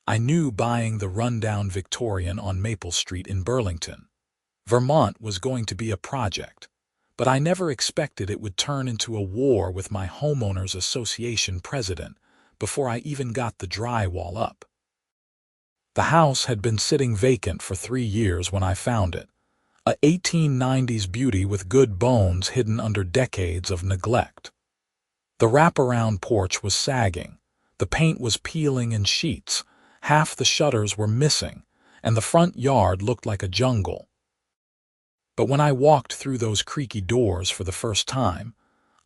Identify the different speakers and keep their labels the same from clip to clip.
Speaker 1: I knew buying the rundown Victorian on Maple Street in Burlington, Vermont was going to be a project, but I never expected it would turn into a war with my homeowners association president before I even got the drywall up. The house had been sitting vacant for 3 years when I found it, a 1890s beauty with good bones hidden under decades of neglect. The wraparound porch was sagging, the paint was peeling in sheets, half the shutters were missing, and the front yard looked like a jungle. But when I walked through those creaky doors for the first time,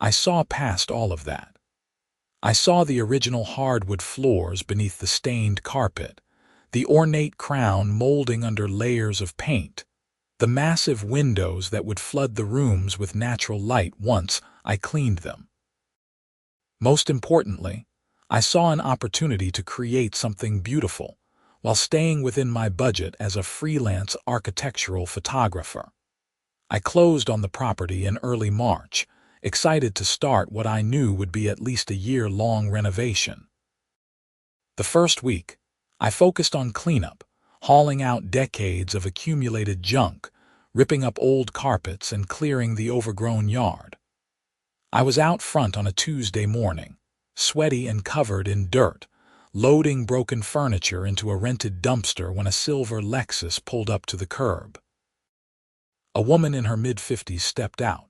Speaker 1: I saw past all of that. I saw the original hardwood floors beneath the stained carpet, the ornate crown molding under layers of paint, the massive windows that would flood the rooms with natural light once I cleaned them. Most importantly, I saw an opportunity to create something beautiful while staying within my budget as a freelance architectural photographer. I closed on the property in early March, excited to start what I knew would be at least a year-long renovation. The first week, I focused on cleanup, hauling out decades of accumulated junk, ripping up old carpets and clearing the overgrown yard. I was out front on a Tuesday morning, sweaty and covered in dirt, loading broken furniture into a rented dumpster when a silver Lexus pulled up to the curb. A woman in her mid-50s stepped out,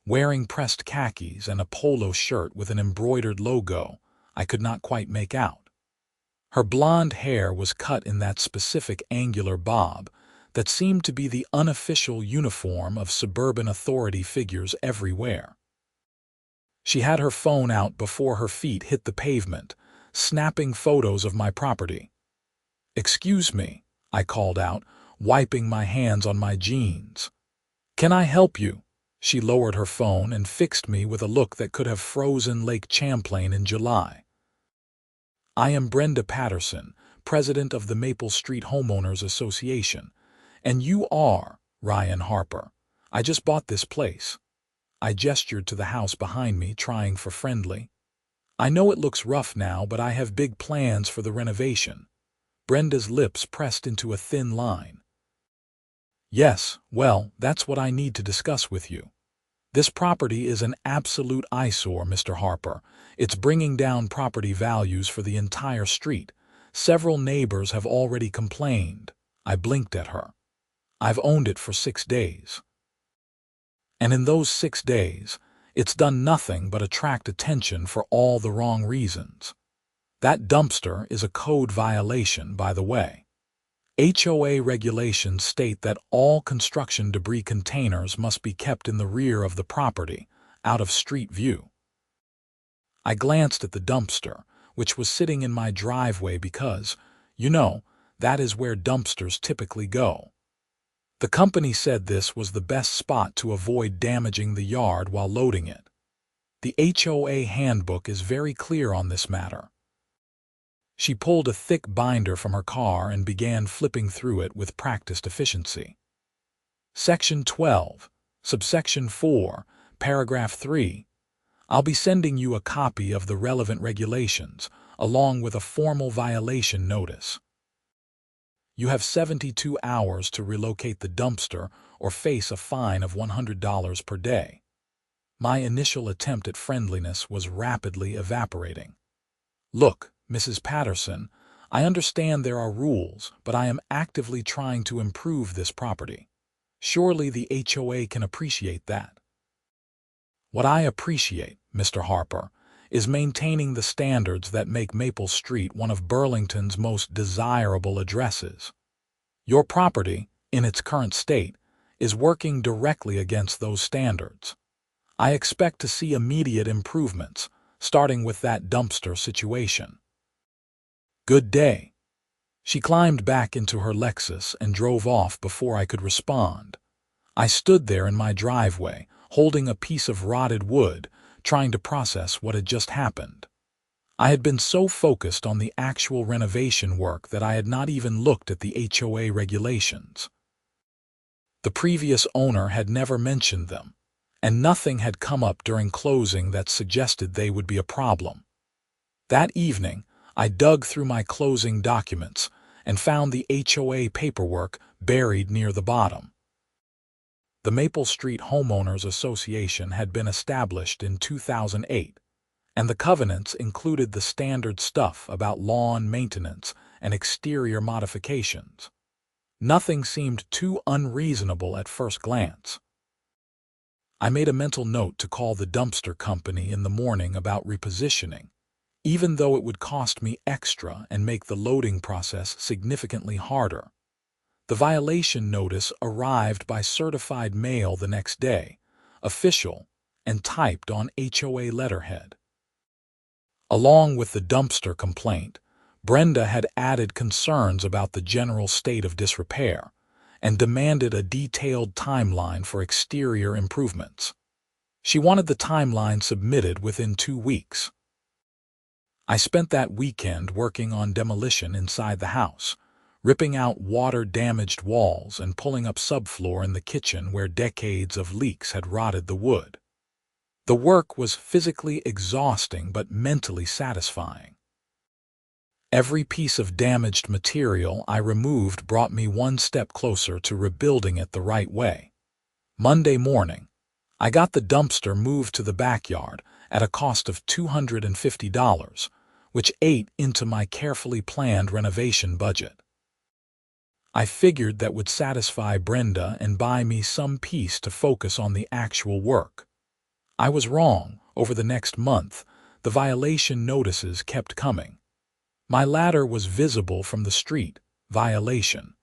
Speaker 1: wearing pressed khakis and a polo shirt with an embroidered logo I could not quite make out. Her blonde hair was cut in that specific angular bob that seemed to be the unofficial uniform of suburban authority figures everywhere. She had her phone out before her feet hit the pavement, snapping photos of my property. "Excuse me," I called out, wiping my hands on my jeans. "Can I help you?" She lowered her phone and fixed me with a look that could have frozen Lake Champlain in July. "I am Brenda Patterson, president of the Maple Street Homeowners Association, and you are Ryan Harper. I just bought this place." I gestured to the house behind me, trying for friendly. "I know it looks rough now, but I have big plans for the renovation." Brenda's lips pressed into a thin line. "Yes, well, that's what I need to discuss with you. This property is an absolute eyesore, Mr. Harper. It's bringing down property values for the entire street. Several neighbors have already complained." I blinked at her. "I've owned it for 6 days. And in those 6 days, it's done nothing but attract attention for all the wrong reasons. That dumpster is a code violation, by the way. HOA regulations state that all construction debris containers must be kept in the rear of the property, out of street view." I glanced at the dumpster, which was sitting in my driveway because, that is where dumpsters typically go. The company said this was the best spot to avoid damaging the yard while loading it. The HOA handbook is very clear on this matter. She pulled a thick binder from her car and began flipping through it with practiced efficiency. Section 12, subsection 4, paragraph 3. I'll be sending you a copy of the relevant regulations, along with a formal violation notice. You have 72 hours to relocate the dumpster or face a fine of $100 per day. My initial attempt at friendliness was rapidly evaporating. "Look, Mrs. Patterson, I understand there are rules, but I am actively trying to improve this property. Surely the HOA can appreciate that." "What I appreciate, Mr. Harper, is maintaining the standards that make Maple Street one of Burlington's most desirable addresses. Your property, in its current state, is working directly against those standards. I expect to see immediate improvements, starting with that dumpster situation." "Good day." She climbed back into her Lexus and drove off before I could respond. I stood there in my driveway, holding a piece of rotted wood, trying to process what had just happened. I had been so focused on the actual renovation work that I had not even looked at the HOA regulations. The previous owner had never mentioned them, and nothing had come up during closing that suggested they would be a problem. That evening, I dug through my closing documents and found the HOA paperwork buried near the bottom. The Maple Street Homeowners Association had been established in 2008, and the covenants included the standard stuff about lawn maintenance and exterior modifications. Nothing seemed too unreasonable at first glance. I made a mental note to call the dumpster company in the morning about repositioning, even though it would cost me extra and make the loading process significantly harder. The violation notice arrived by certified mail the next day, official, and typed on HOA letterhead. Along with the dumpster complaint, Brenda had added concerns about the general state of disrepair and demanded a detailed timeline for exterior improvements. She wanted the timeline submitted within 2 weeks. I spent that weekend working on demolition inside the house, ripping out water-damaged walls and pulling up subfloor in the kitchen where decades of leaks had rotted the wood. The work was physically exhausting but mentally satisfying. Every piece of damaged material I removed brought me one step closer to rebuilding it the right way. Monday morning, I got the dumpster moved to the backyard at a cost of $250, which ate into my carefully planned renovation budget. I figured that would satisfy Brenda and buy me some peace to focus on the actual work. I was wrong. Over the next month, the violation notices kept coming. My ladder was visible from the street, violation.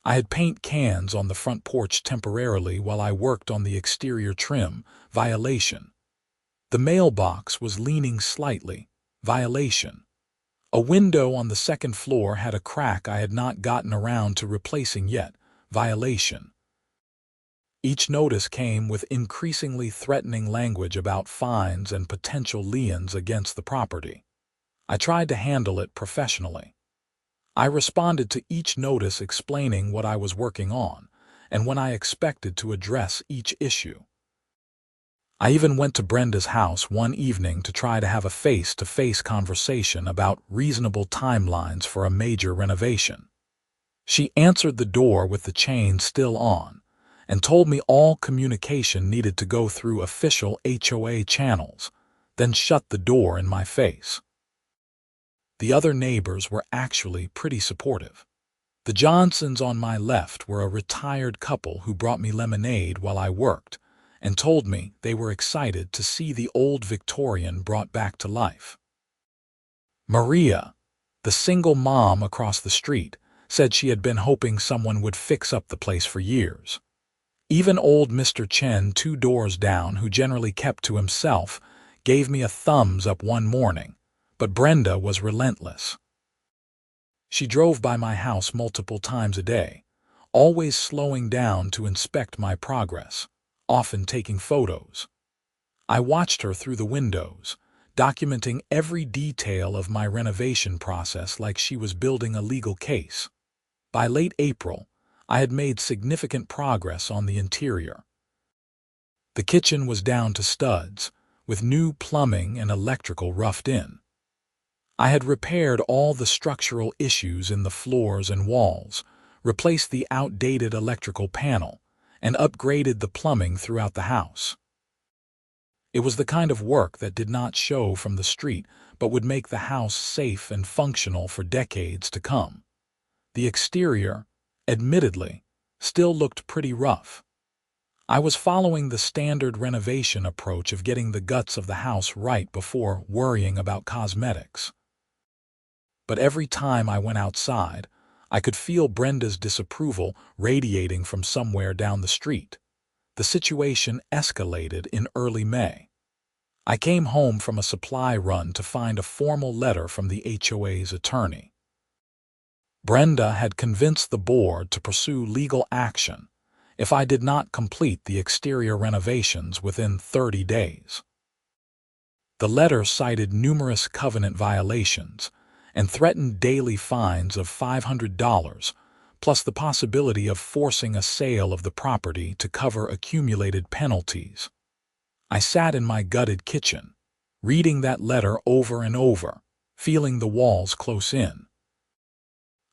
Speaker 1: I had paint cans on the front porch temporarily while I worked on the exterior trim, violation. The mailbox was leaning slightly, violation. A window on the second floor had a crack I had not gotten around to replacing yet, violation. Each notice came with increasingly threatening language about fines and potential liens against the property. I tried to handle it professionally. I responded to each notice explaining what I was working on and when I expected to address each issue. I even went to Brenda's house one evening to try to have a face-to-face conversation about reasonable timelines for a major renovation. She answered the door with the chain still on and told me all communication needed to go through official HOA channels, then shut the door in my face. The other neighbors were actually pretty supportive. The Johnsons on my left were a retired couple who brought me lemonade while I worked and told me they were excited to see the old Victorian brought back to life. Maria, the single mom across the street, said she had been hoping someone would fix up the place for years. Even old Mr. Chen, 2 doors down, who generally kept to himself, gave me a thumbs up one morning, but Brenda was relentless. She drove by my house multiple times a day, always slowing down to inspect my progress, often taking photos. I watched her through the windows, documenting every detail of my renovation process like she was building a legal case. By late April, I had made significant progress on the interior. The kitchen was down to studs, with new plumbing and electrical roughed in. I had repaired all the structural issues in the floors and walls, replaced the outdated electrical panel, and upgraded the plumbing throughout the house. It was the kind of work that did not show from the street but would make the house safe and functional for decades to come. The exterior, admittedly, still looked pretty rough. I was following the standard renovation approach of getting the guts of the house right before worrying about cosmetics. But every time I went outside, I could feel Brenda's disapproval radiating from somewhere down the street. The situation escalated in early May. I came home from a supply run to find a formal letter from the HOA's attorney. Brenda had convinced the board to pursue legal action if I did not complete the exterior renovations within 30 days. The letter cited numerous covenant violations and threatened daily fines of $500, plus the possibility of forcing a sale of the property to cover accumulated penalties. I sat in my gutted kitchen, reading that letter over and over, feeling the walls close in.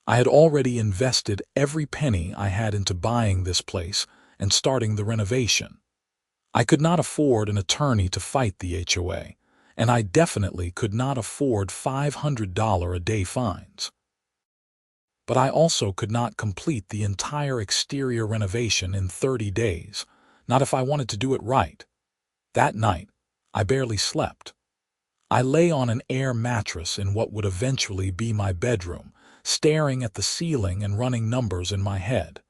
Speaker 1: I had already invested every penny I had into buying this place and starting the renovation. I could not afford an attorney to fight the HOA, and I definitely could not afford $500 a day fines. But I also could not complete the entire exterior renovation in 30 days, not if I wanted to do it right. That night, I barely slept. I lay on an air mattress in what would eventually be my bedroom, staring at the ceiling and running numbers in my head.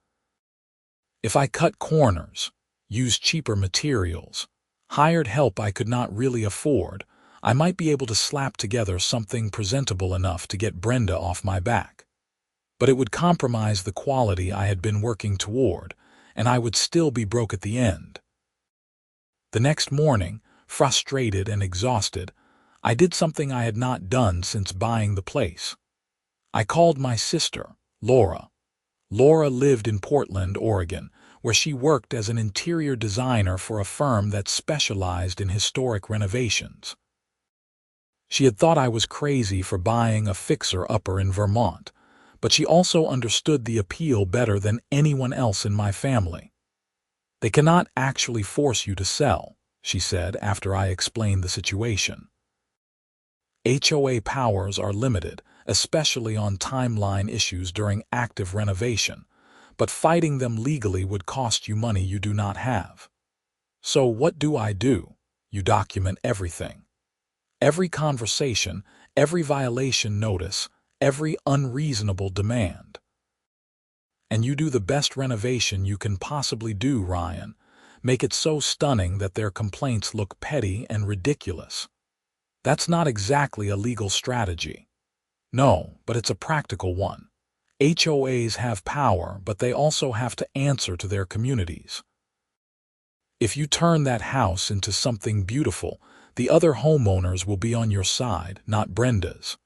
Speaker 1: If I cut corners, used cheaper materials, hired help I could not really afford, I might be able to slap together something presentable enough to get Brenda off my back. But it would compromise the quality I had been working toward, and I would still be broke at the end. The next morning, frustrated and exhausted, I did something I had not done since buying the place. I called my sister, Laura. Laura lived in Portland, Oregon, where she worked as an interior designer for a firm that specialized in historic renovations. She had thought I was crazy for buying a fixer-upper in Vermont, but she also understood the appeal better than anyone else in my family. "They cannot actually force you to sell," she said after I explained the situation. HOA powers are limited, especially on timeline issues during active renovation, but fighting them legally would cost you money you do not have. So what do? You document everything. Every conversation, every violation notice, every unreasonable demand. And you do the best renovation you can possibly do, Ryan. Make it so stunning that their complaints look petty and ridiculous. That's not exactly a legal strategy. No, but it's a practical one. HOAs have power, but they also have to answer to their communities. If you turn that house into something beautiful, the other homeowners will be on your side, not Brenda's.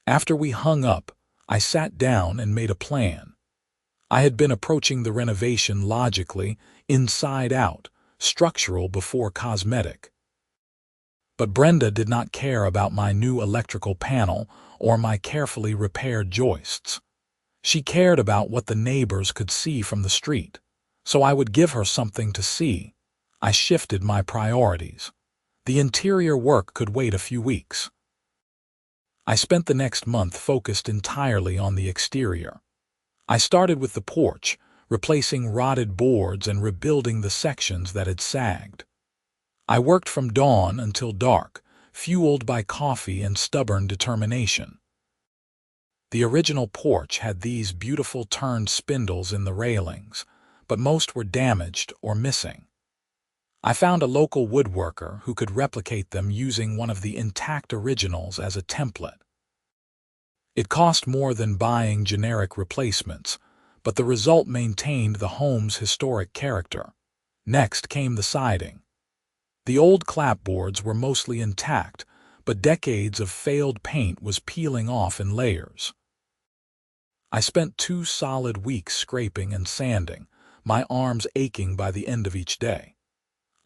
Speaker 1: After we hung up, I sat down and made a plan. I had been approaching the renovation logically, inside out, structural before cosmetic. But Brenda did not care about my new electrical panel or my carefully repaired joists. She cared about what the neighbors could see from the street, so I would give her something to see. I shifted my priorities. The interior work could wait a few weeks. I spent the next month focused entirely on the exterior. I started with the porch, replacing rotted boards and rebuilding the sections that had sagged. I worked from dawn until dark, fueled by coffee and stubborn determination. The original porch had these beautiful turned spindles in the railings, but most were damaged or missing. I found a local woodworker who could replicate them using one of the intact originals as a template. It cost more than buying generic replacements, but the result maintained the home's historic character. Next came the siding. The old clapboards were mostly intact, but decades of failed paint was peeling off in layers. I spent 2 solid weeks scraping and sanding, my arms aching by the end of each day.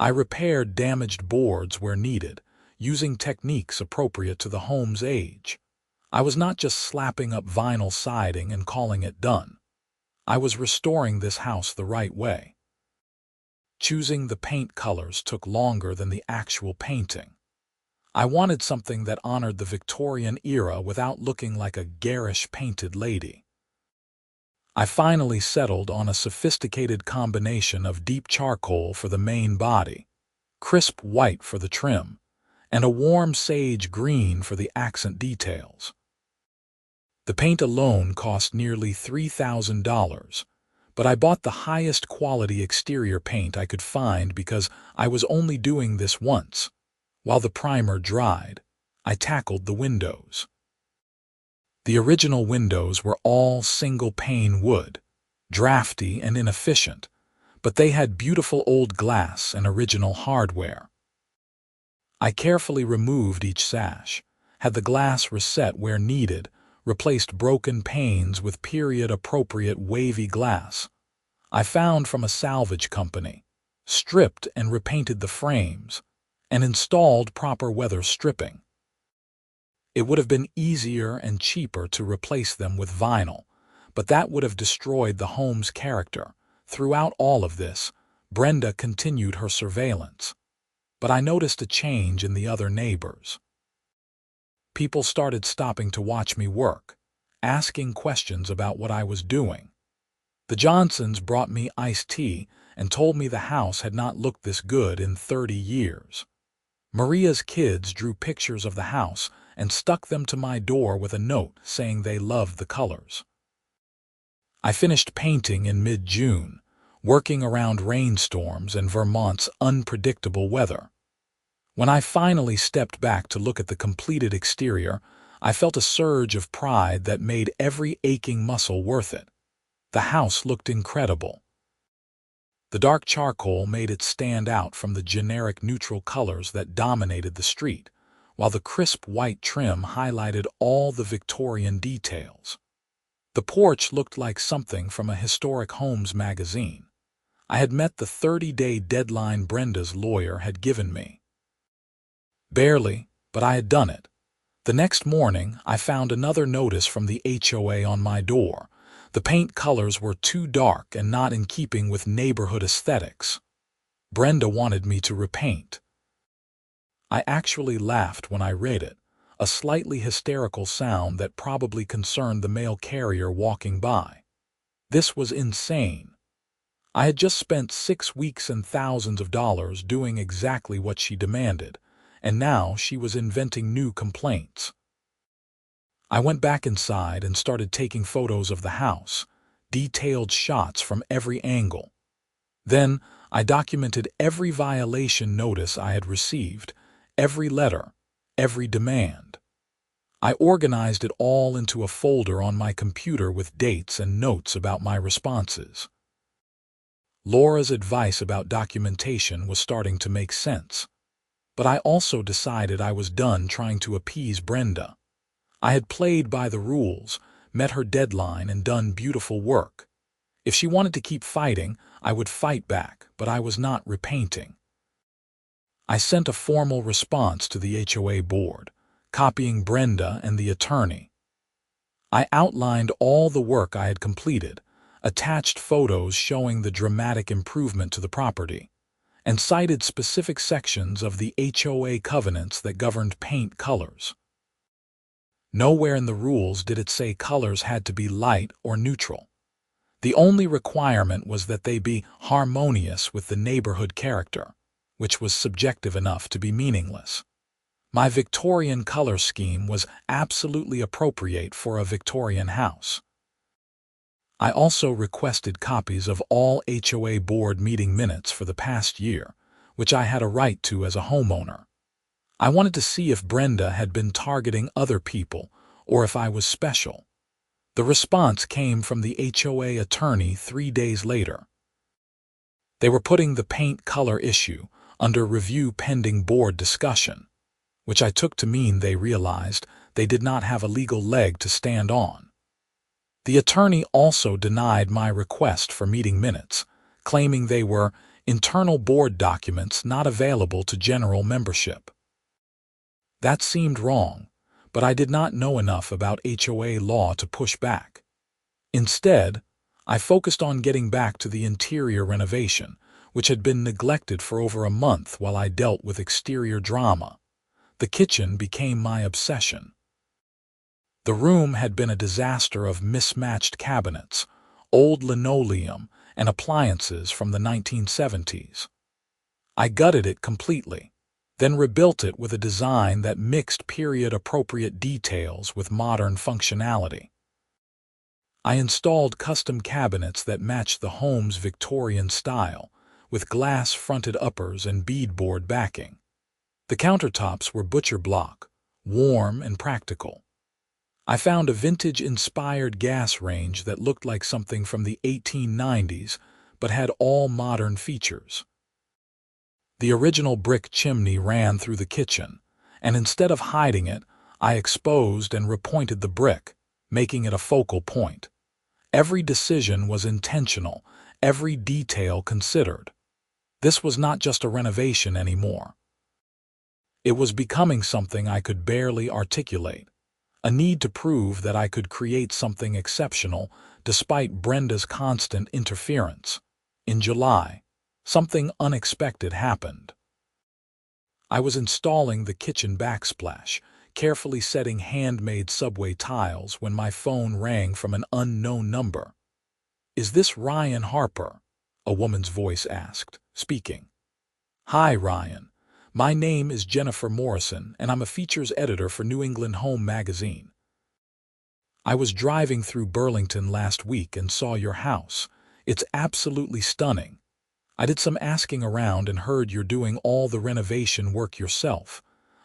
Speaker 1: I repaired damaged boards where needed, using techniques appropriate to the home's age. I was not just slapping up vinyl siding and calling it done. I was restoring this house the right way. Choosing the paint colors took longer than the actual painting. I wanted something that honored the Victorian era without looking like a garish painted lady. I finally settled on a sophisticated combination of deep charcoal for the main body, crisp white for the trim, and a warm sage green for the accent details. The paint alone cost nearly $3,000, but I bought the highest quality exterior paint I could find because I was only doing this once. While the primer dried, I tackled the windows. The original windows were all single-pane wood, drafty and inefficient, but they had beautiful old glass and original hardware. I carefully removed each sash, had the glass reset where needed, replaced broken panes with period-appropriate wavy glass I found from a salvage company, stripped and repainted the frames, and installed proper weather stripping. It would have been easier and cheaper to replace them with vinyl, but that would have destroyed the home's character. Throughout all of this, Brenda continued her surveillance. But I noticed a change in the other neighbors. People started stopping to watch me work, asking questions about what I was doing. The Johnsons brought me iced tea and told me the house had not looked this good in 30 years. Maria's kids drew pictures of the house and stuck them to my door with a note saying they loved the colors. I finished painting in mid-June, working around rainstorms and Vermont's unpredictable weather. When I finally stepped back to look at the completed exterior, I felt a surge of pride that made every aching muscle worth it. The house looked incredible. The dark charcoal made it stand out from the generic neutral colors that dominated the street, while the crisp white trim highlighted all the Victorian details. The porch looked like something from a historic homes magazine. I had met the 30-day deadline Brenda's lawyer had given me. Barely, but I had done it. The next morning, I found another notice from the HOA on my door. The paint colors were too dark and not in keeping with neighborhood aesthetics. Brenda wanted me to repaint. I actually laughed when I read it, a slightly hysterical sound that probably concerned the mail carrier walking by. This was insane. I had just spent 6 weeks and thousands of dollars doing exactly what she demanded, and now she was inventing new complaints. I went back inside and started taking photos of the house, detailed shots from every angle. Then I documented every violation notice I had received, every letter, every demand. I organized it all into a folder on my computer with dates and notes about my responses. Laura's advice about documentation was starting to make sense, but I also decided I was done trying to appease Brenda. I had played by the rules, met her deadline, and done beautiful work. If she wanted to keep fighting, I would fight back, but I was not repainting. I sent a formal response to the HOA board, copying Brenda and the attorney. I outlined all the work I had completed, attached photos showing the dramatic improvement to the property, and cited specific sections of the HOA covenants that governed paint colors. Nowhere in the rules did it say colors had to be light or neutral. The only requirement was that they be harmonious with the neighborhood character, which was subjective enough to be meaningless. My Victorian color scheme was absolutely appropriate for a Victorian house. I also requested copies of all HOA board meeting minutes for the past year, which I had a right to as a homeowner. I wanted to see if Brenda had been targeting other people or if I was special. The response came from the HOA attorney 3 days later. They were putting the paint color issue under review pending board discussion, which I took to mean they realized they did not have a legal leg to stand on. The attorney also denied my request for meeting minutes, claiming they were internal board documents not available to general membership. That seemed wrong, but I did not know enough about HOA law to push back. Instead, I focused on getting back to the interior renovation, which had been neglected for over a month while I dealt with exterior drama. The kitchen became my obsession. The room had been a disaster of mismatched cabinets, old linoleum, and appliances from the 1970s. I gutted it completely, then rebuilt it with a design that mixed period-appropriate details with modern functionality. I installed custom cabinets that matched the home's Victorian style, with glass-fronted uppers and beadboard backing. The countertops were butcher block, warm and practical. I found a vintage-inspired gas range that looked like something from the 1890s, but had all modern features. The original brick chimney ran through the kitchen, and instead of hiding it, I exposed and repointed the brick, making it a focal point. Every decision was intentional, every detail considered. This was not just a renovation anymore. It was becoming something I could barely articulate, a need to prove that I could create something exceptional despite Brenda's constant interference. In July, something unexpected happened. I was installing the kitchen backsplash, carefully setting handmade subway tiles when my phone rang from an unknown number. "Is this Ryan Harper?" a woman's voice asked, speaking. "Hi, Ryan. My name is Jennifer Morrison, and I'm a features editor for New England Home magazine. I was driving through Burlington last week and saw your house. It's absolutely stunning. I did some asking around and heard you're doing all the renovation work yourself."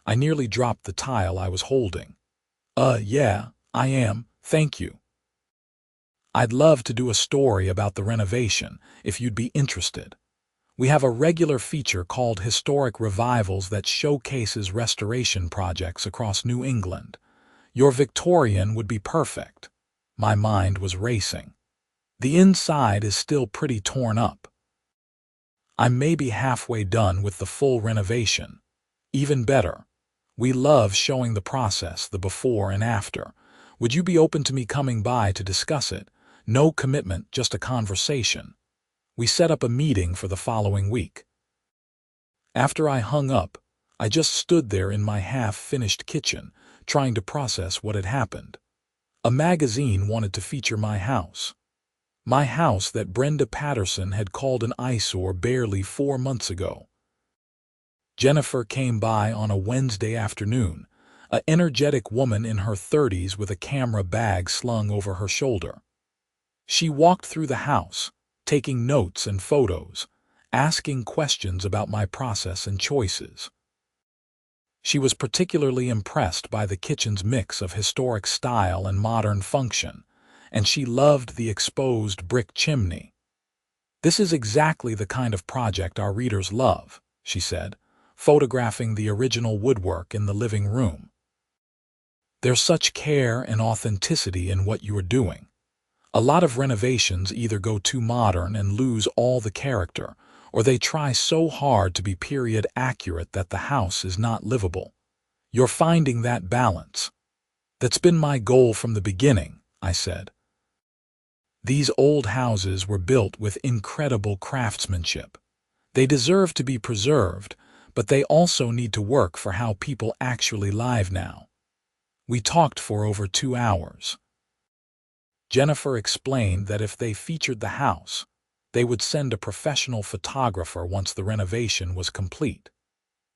Speaker 1: I nearly dropped the tile I was holding. Yeah, I am, thank you. I'd love to do a story about the renovation, if you'd be interested. We have a regular feature called Historic Revivals that showcases restoration projects across New England. Your Victorian would be perfect." My mind was racing. The inside is still pretty torn up. I'm maybe halfway done with the full renovation. Even better. We love showing the process, the before and after. Would you be open to me coming by to discuss it? No commitment, just a conversation. We set up a meeting for the following week. After I hung up, I just stood there in my half-finished kitchen, trying to process what had happened. A magazine wanted to feature my house. My house that Brenda Patterson had called an eyesore barely 4 months ago. Jennifer came by on a Wednesday afternoon, an energetic woman in her 30s with a camera bag slung over her shoulder. She walked through the house, taking notes and photos, asking questions about my process and choices. She was particularly impressed by the kitchen's mix of historic style and modern function, and she loved the exposed brick chimney. "This is exactly the kind of project our readers love," she said, photographing the original woodwork in the living room. "There's such care and authenticity in what you are doing. A lot of renovations either go too modern and lose all the character, or they try so hard to be period accurate that the house is not livable. You're finding that balance." "That's been my goal from the beginning," I said. "These old houses were built with incredible craftsmanship. They deserve to be preserved, but they also need to work for how people actually live now." We talked for over 2 hours. Jennifer explained that if they featured the house, they would send a professional photographer once the renovation was complete.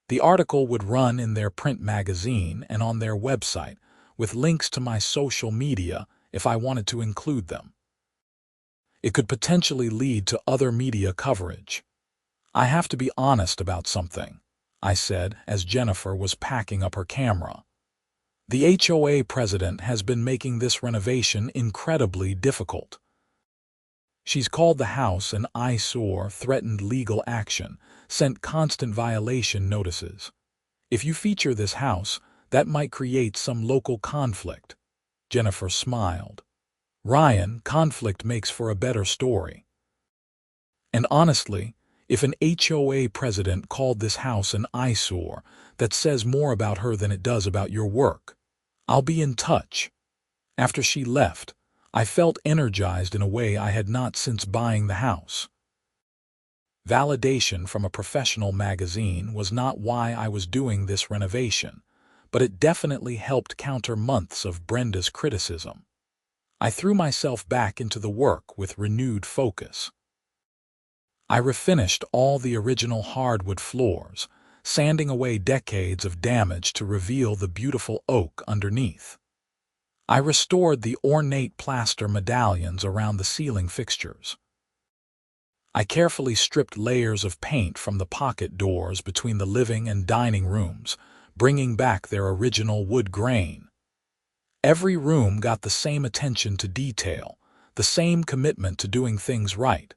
Speaker 1: The article would run in their print magazine and on their website, with links to my social media if I wanted to include them. It could potentially lead to other media coverage. "I have to be honest about something," I said as Jennifer was packing up her camera. "The HOA president has been making this renovation incredibly difficult. She's called the house an eyesore, threatened legal action, sent constant violation notices. If you feature this house, that might create some local conflict." Jennifer smiled. "Ryan, conflict makes for a better story. And honestly, if an HOA president called this house an eyesore, that says more about her than it does about your work. I'll be in touch." After she left, I felt energized in a way I had not since buying the house. Validation from a professional magazine was not why I was doing this renovation, but it definitely helped counter months of Brenda's criticism. I threw myself back into the work with renewed focus. I refinished all the original hardwood floors, sanding away decades of damage to reveal the beautiful oak underneath. I restored the ornate plaster medallions around the ceiling fixtures. I carefully stripped layers of paint from the pocket doors between the living and dining rooms, bringing back their original wood grain. Every room got the same attention to detail, the same commitment to doing things right.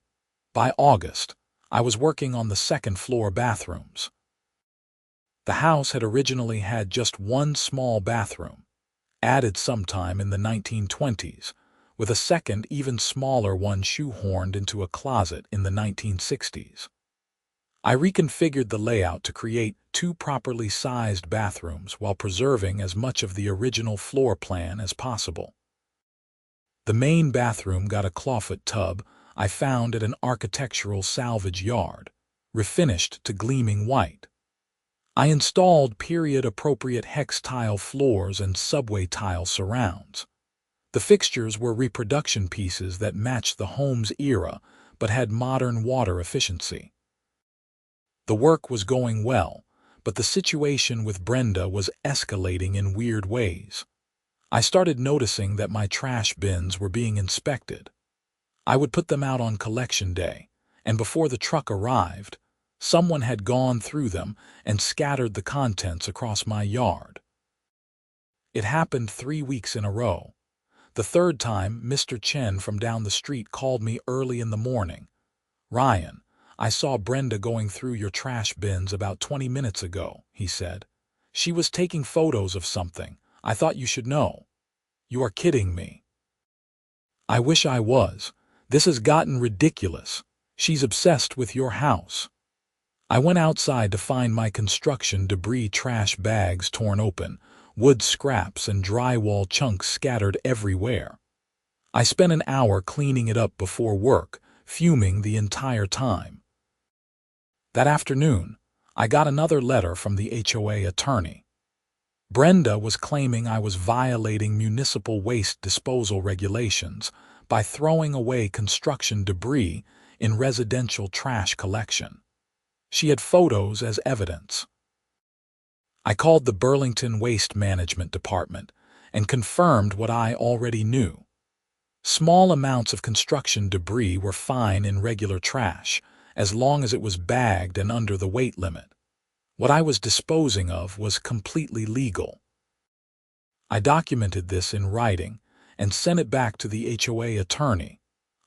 Speaker 1: By August, I was working on the second-floor bathrooms. The house had originally had just one small bathroom, added sometime in the 1920s, with a second, even smaller one shoehorned into a closet in the 1960s. I reconfigured the layout to create 2 properly sized bathrooms while preserving as much of the original floor plan as possible. The main bathroom got a clawfoot tub I found at an architectural salvage yard, refinished to gleaming white. I installed period-appropriate hex tile floors and subway tile surrounds. The fixtures were reproduction pieces that matched the home's era but had modern water efficiency. The work was going well, but the situation with Brenda was escalating in weird ways. I started noticing that my trash bins were being inspected. I would put them out on collection day, and before the truck arrived, someone had gone through them and scattered the contents across my yard. It happened 3 weeks in a row. The third time, Mr. Chen from down the street called me early in the morning. "Ryan, I saw Brenda going through your trash bins about 20 minutes ago," he said. "She was taking photos of something. I thought you should know." "You are kidding me." "I wish I was. This has gotten ridiculous. She's obsessed with your house." I went outside to find my construction debris trash bags torn open, wood scraps and drywall chunks scattered everywhere. I spent an hour cleaning it up before work, fuming the entire time. That afternoon, I got another letter from the HOA attorney. Brenda was claiming I was violating municipal waste disposal regulations by throwing away construction debris in residential trash collection. She had photos as evidence. I called the Burlington Waste Management Department and confirmed what I already knew. Small amounts of construction debris were fine in regular trash, as long as it was bagged and under the weight limit. What I was disposing of was completely legal. I documented this in writing and sent it back to the HOA attorney,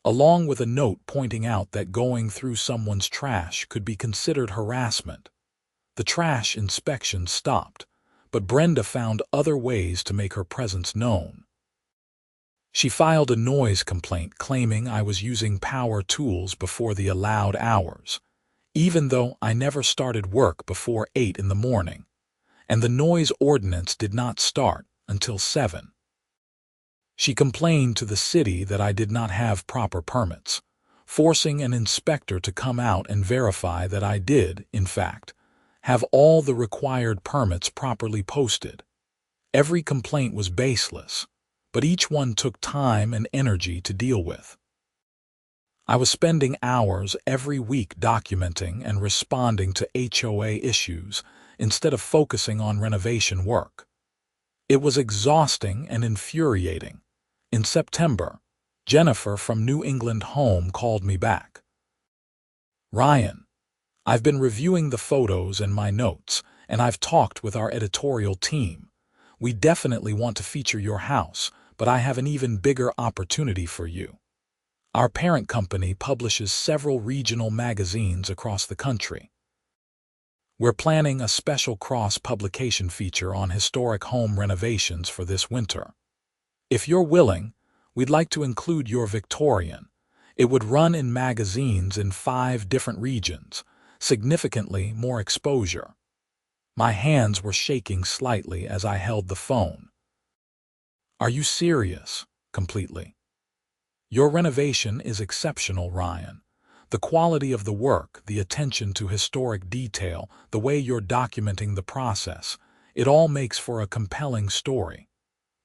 Speaker 1: along with a note pointing out that going through someone's trash could be considered harassment. The trash inspection stopped, but Brenda found other ways to make her presence known. She filed a noise complaint claiming I was using power tools before the allowed hours, even though I never started work before 8 in the morning, and the noise ordinance did not start until 7. She complained to the city that I did not have proper permits, forcing an inspector to come out and verify that I did, in fact, have all the required permits properly posted. Every complaint was baseless, but each one took time and energy to deal with. I was spending hours every week documenting and responding to HOA issues instead of focusing on renovation work. It was exhausting and infuriating. In September, Jennifer from New England Home called me back. "Ryan, I've been reviewing the photos and my notes, and I've talked with our editorial team. We definitely want to feature your house, but I have an even bigger opportunity for you. Our parent company publishes several regional magazines across the country. We're planning a special cross-publication feature on historic home renovations for this winter. If you're willing, we'd like to include your Victorian. It would run in magazines in 5 different regions, significantly more exposure." My hands were shaking slightly as I held the phone. "Are you serious?" "Completely. Your renovation is exceptional, Ryan. The quality of the work, the attention to historic detail, the way you're documenting the process, it all makes for a compelling story.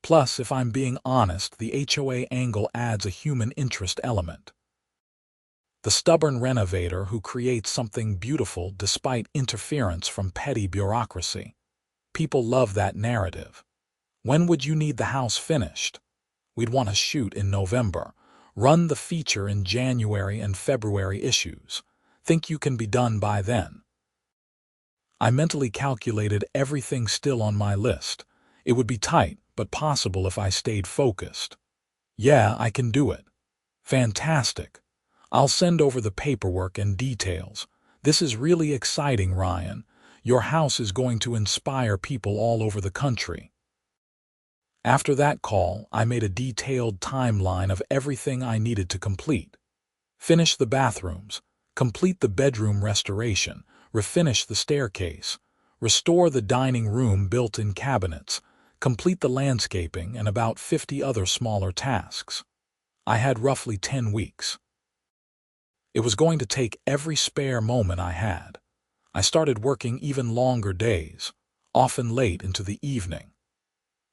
Speaker 1: Plus, if I'm being honest, the HOA angle adds a human interest element. The stubborn renovator who creates something beautiful despite interference from petty bureaucracy. People love that narrative. When would you need the house finished?" "We'd want to shoot in November. Run the feature in January and February issues. Think you can be done by then?" I mentally calculated everything still on my list. It would be tight, but possible if I stayed focused. "Yeah, I can do it." "Fantastic. I'll send over the paperwork and details. This is really exciting, Ryan. Your house is going to inspire people all over the country." After that call, I made a detailed timeline of everything I needed to complete. Finish the bathrooms, complete the bedroom restoration, refinish the staircase, restore the dining room built-in cabinets, complete the landscaping, and about 50 other smaller tasks. I had roughly 10 weeks. It was going to take every spare moment I had. I started working even longer days, often late into the evening.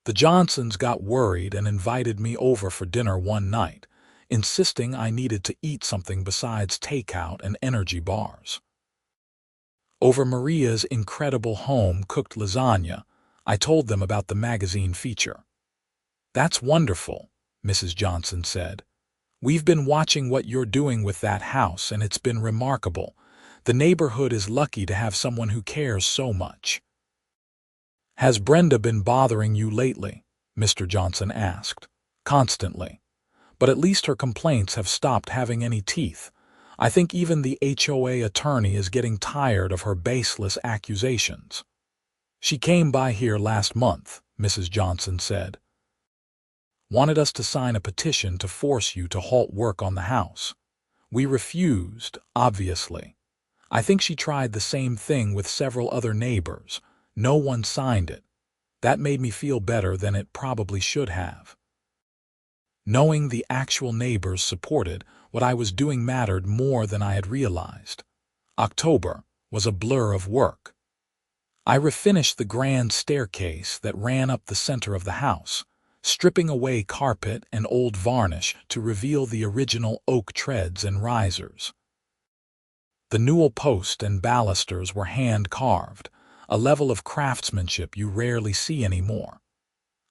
Speaker 1: The Johnsons got worried and invited me over for dinner one night, insisting I needed to eat something besides takeout and energy bars. Over Maria's incredible home-cooked lasagna, I told them about the magazine feature. "That's wonderful," Mrs. Johnson said. "We've been watching what you're doing with that house, and it's been remarkable. The neighborhood is lucky to have someone who cares so much." "Has Brenda been bothering you lately?" Mr. Johnson asked. "Constantly. But at least her complaints have stopped having any teeth. I think even the HOA attorney is getting tired of her baseless accusations." "She came by here last month," Mrs. Johnson said. "Wanted us to sign a petition to force you to halt work on the house. We refused, obviously. I think she tried the same thing with several other neighbors. No one signed it. That made me feel better than it probably should have." Knowing the actual neighbors supported what I was doing mattered more than I had realized. October was a blur of work. I refinished the grand staircase that ran up the center of the house, stripping away carpet and old varnish to reveal the original oak treads and risers. The newel post and balusters were hand-carved, a level of craftsmanship you rarely see anymore.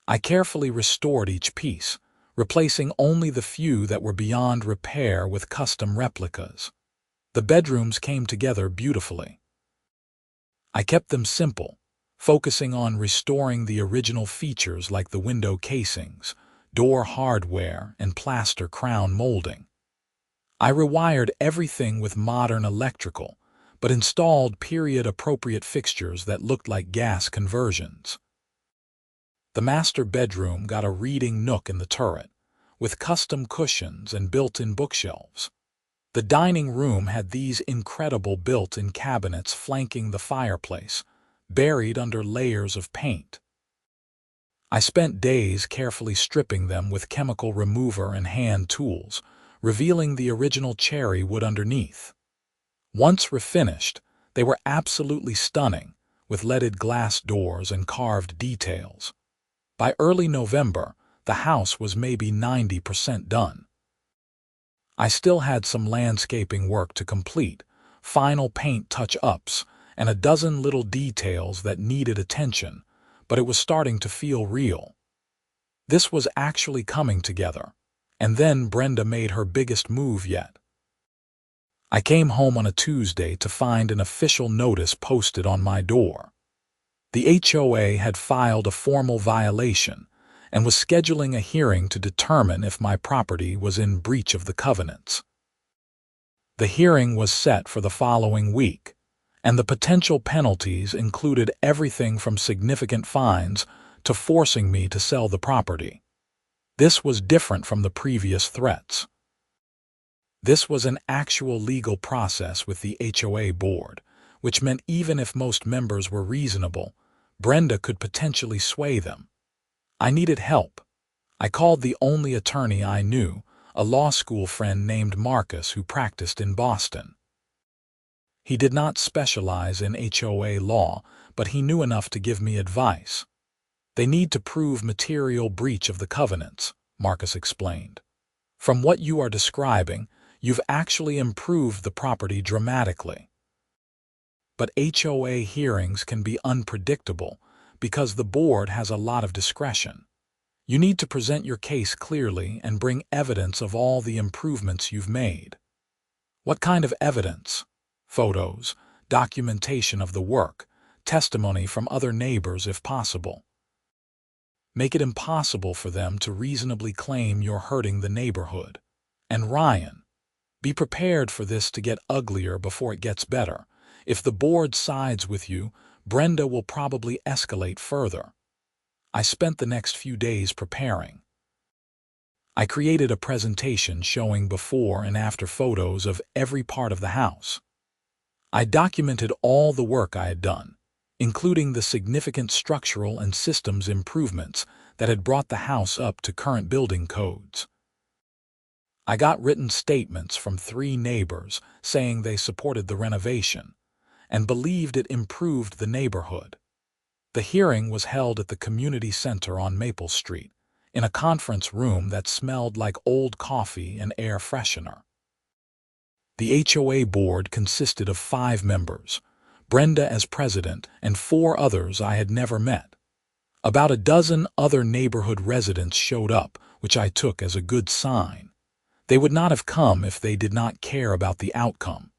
Speaker 1: I carefully restored each piece, replacing only the few that were beyond repair with custom replicas. The bedrooms came together beautifully. I kept them simple, focusing on restoring the original features like the window casings, door hardware, and plaster crown molding. I rewired everything with modern electrical, but installed period-appropriate fixtures that looked like gas conversions. The master bedroom got a reading nook in the turret, with custom cushions and built-in bookshelves. The dining room had these incredible built-in cabinets flanking the fireplace, buried under layers of paint. I spent days carefully stripping them with chemical remover and hand tools, revealing the original cherry wood underneath. Once refinished, they were absolutely stunning, with leaded glass doors and carved details. By early November, the house was maybe 90% done. I still had some landscaping work to complete, final paint touch-ups, and a dozen little details that needed attention, but it was starting to feel real. This was actually coming together, and then Brenda made her biggest move yet. I came home on a Tuesday to find an official notice posted on my door. The HOA had filed a formal violation and was scheduling a hearing to determine if my property was in breach of the covenants. The hearing was set for the following week, and the potential penalties included everything from significant fines to forcing me to sell the property. This was different from the previous threats. This was an actual legal process with the HOA board, which meant even if most members were reasonable, Brenda could potentially sway them. I needed help. I called the only attorney I knew, a law school friend named Marcus who practiced in Boston. He did not specialize in HOA law, but he knew enough to give me advice. "They need to prove material breach of the covenants," Marcus explained. "From what you are describing, you've actually improved the property dramatically. But HOA hearings can be unpredictable because the board has a lot of discretion. You need to present your case clearly and bring evidence of all the improvements you've made." "What kind of evidence?" "Photos, documentation of the work, testimony from other neighbors if possible. Make it impossible for them to reasonably claim you're hurting the neighborhood. And Ryan, be prepared for this to get uglier before it gets better. If the board sides with you, Brenda will probably escalate further." I spent the next few days preparing. I created a presentation showing before and after photos of every part of the house. I documented all the work I had done, including the significant structural and systems improvements that had brought the house up to current building codes. I got written statements from 3 neighbors saying they supported the renovation and believed it improved the neighborhood. The hearing was held at the community center on Maple Street, in a conference room that smelled like old coffee and air freshener. The HOA board consisted of 5 members, Brenda as president and 4 others I had never met. About a dozen other neighborhood residents showed up, which I took as a good sign. They would not have come if they did not care about the outcome.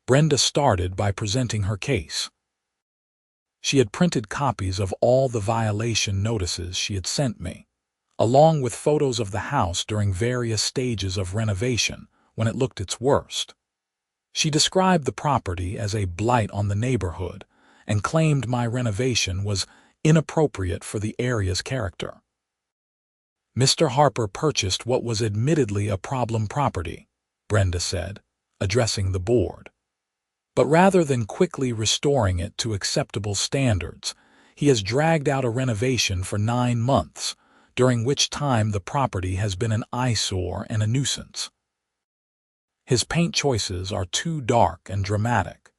Speaker 1: Brenda started by presenting her case. She had printed copies of all the violation notices she had sent me, along with photos of the house during various stages of renovation when it looked its worst. She described the property as a blight on the neighborhood and claimed my renovation was inappropriate for the area's character. Mr. Harper purchased what was admittedly a problem property, Brenda said, addressing the board. But rather than quickly restoring it to acceptable standards, he has dragged out a renovation for 9 months, during which time the property has been an eyesore and a nuisance. His paint choices are too dark and dramatic.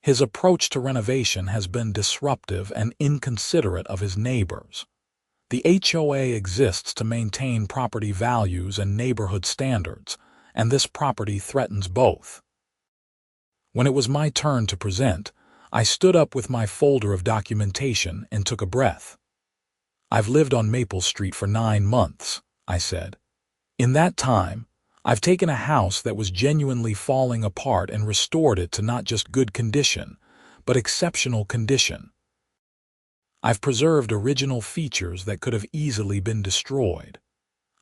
Speaker 1: His approach to renovation has been disruptive and inconsiderate of his neighbors. The HOA exists to maintain property values and neighborhood standards, and this property threatens both. When it was my turn to present, I stood up with my folder of documentation and took a breath. "I've lived on Maple Street for 9 months," I said. "In that time, I've taken a house that was genuinely falling apart and restored it to not just good condition, but exceptional condition. I've preserved original features that could have easily been destroyed.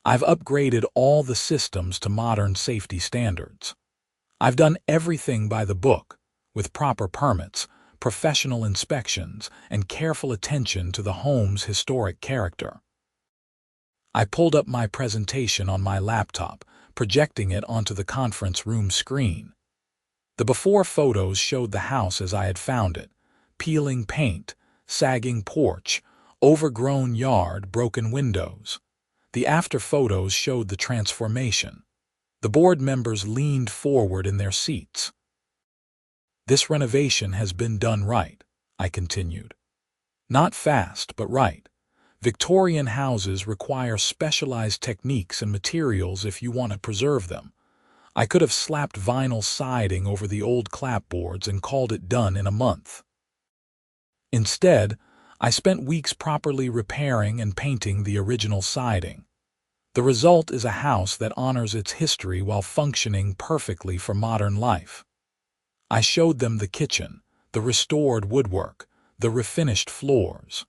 Speaker 1: I've upgraded all the systems to modern safety standards. I've done everything by the book, with proper permits, professional inspections, and careful attention to the home's historic character." I pulled up my presentation on my laptop, projecting it onto the conference room screen. The before photos showed the house as I had found it: peeling paint, sagging porch, overgrown yard, broken windows. The after photos showed the transformation. The board members leaned forward in their seats. "This renovation has been done right," I continued. "Not fast, but right. Victorian houses require specialized techniques and materials if you want to preserve them. I could have slapped vinyl siding over the old clapboards and called it done in a month. Instead, I spent weeks properly repairing and painting the original siding. The result is a house that honors its history while functioning perfectly for modern life. I showed them the kitchen, the restored woodwork, the refinished floors.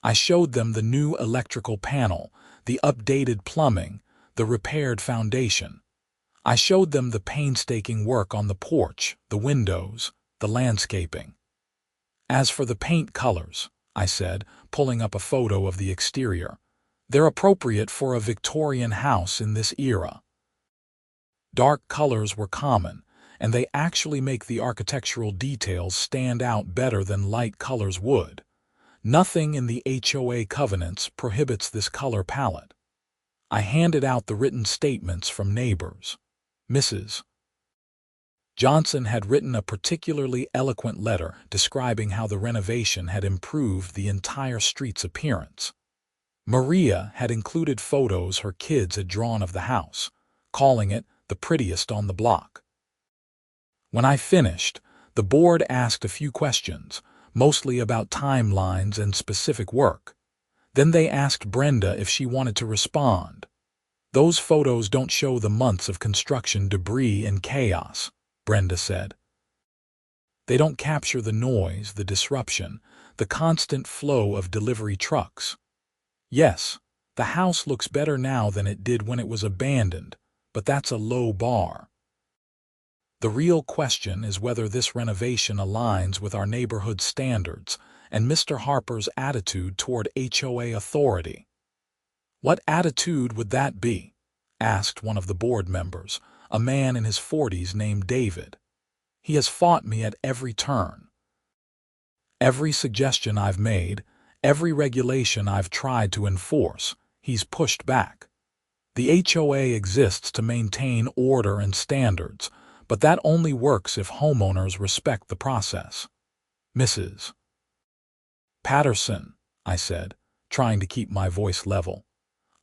Speaker 1: I showed them the new electrical panel, the updated plumbing, the repaired foundation. I showed them the painstaking work on the porch, the windows, the landscaping. As for the paint colors," I said, pulling up a photo of the exterior, "they're appropriate for a Victorian house in this era. Dark colors were common, and they actually make the architectural details stand out better than light colors would. Nothing in the HOA covenants prohibits this color palette." I handed out the written statements from neighbors. Mrs. Johnson had written a particularly eloquent letter describing how the renovation had improved the entire street's appearance. Maria had included photos her kids had drawn of the house, calling it the prettiest on the block. When I finished, the board asked a few questions, mostly about timelines and specific work. Then they asked Brenda if she wanted to respond. "Those photos don't show the months of construction debris and chaos," Brenda said. "They don't capture the noise, the disruption, the constant flow of delivery trucks. Yes, the house looks better now than it did when it was abandoned, but that's a low bar. The real question is whether this renovation aligns with our neighborhood standards and Mr. Harper's attitude toward HOA authority." "What attitude would that be?" asked one of the board members, a man in his 40s named David. "He has fought me at every turn. Every suggestion I've made, every regulation I've tried to enforce, he's pushed back. The HOA exists to maintain order and standards, but that only works if homeowners respect the process." "Mrs. Patterson," I said, trying to keep my voice level,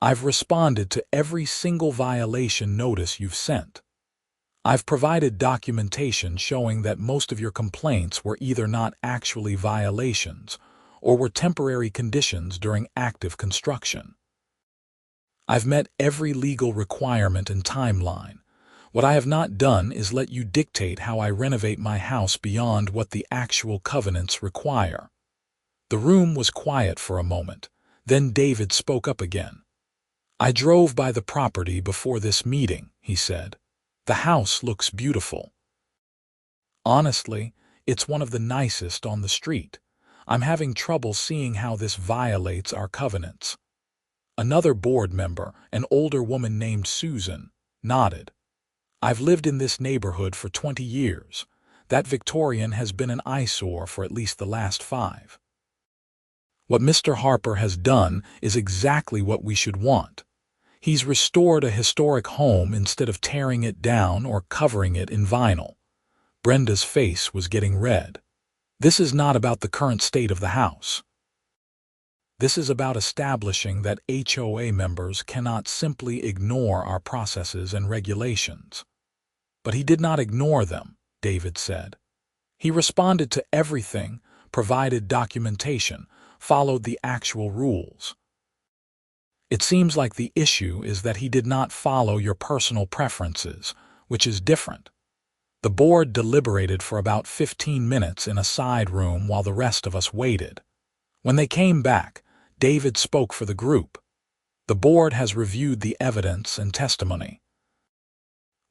Speaker 1: "I've responded to every single violation notice you've sent. I've provided documentation showing that most of your complaints were either not actually violations or were temporary conditions during active construction. I've met every legal requirement and timeline. What I have not done is let you dictate how I renovate my house beyond what the actual covenants require." The room was quiet for a moment. Then David spoke up again. "I drove by the property before this meeting," he said. "The house looks beautiful. Honestly, it's one of the nicest on the street. I'm having trouble seeing how this violates our covenants." Another board member, an older woman named Susan, nodded. "I've lived in this neighborhood for 20 years. That Victorian has been an eyesore for at least the last 5. What Mr. Harper has done is exactly what we should want. He's restored a historic home instead of tearing it down or covering it in vinyl." Brenda's face was getting red. "This is not about the current state of the house. This is about establishing that HOA members cannot simply ignore our processes and regulations." "But he did not ignore them," David said. "He responded to everything, provided documentation, followed the actual rules. It seems like the issue is that he did not follow your personal preferences, which is different." The board deliberated for about 15 minutes in a side room while the rest of us waited. When they came back, David spoke for the group. "The board has reviewed the evidence and testimony.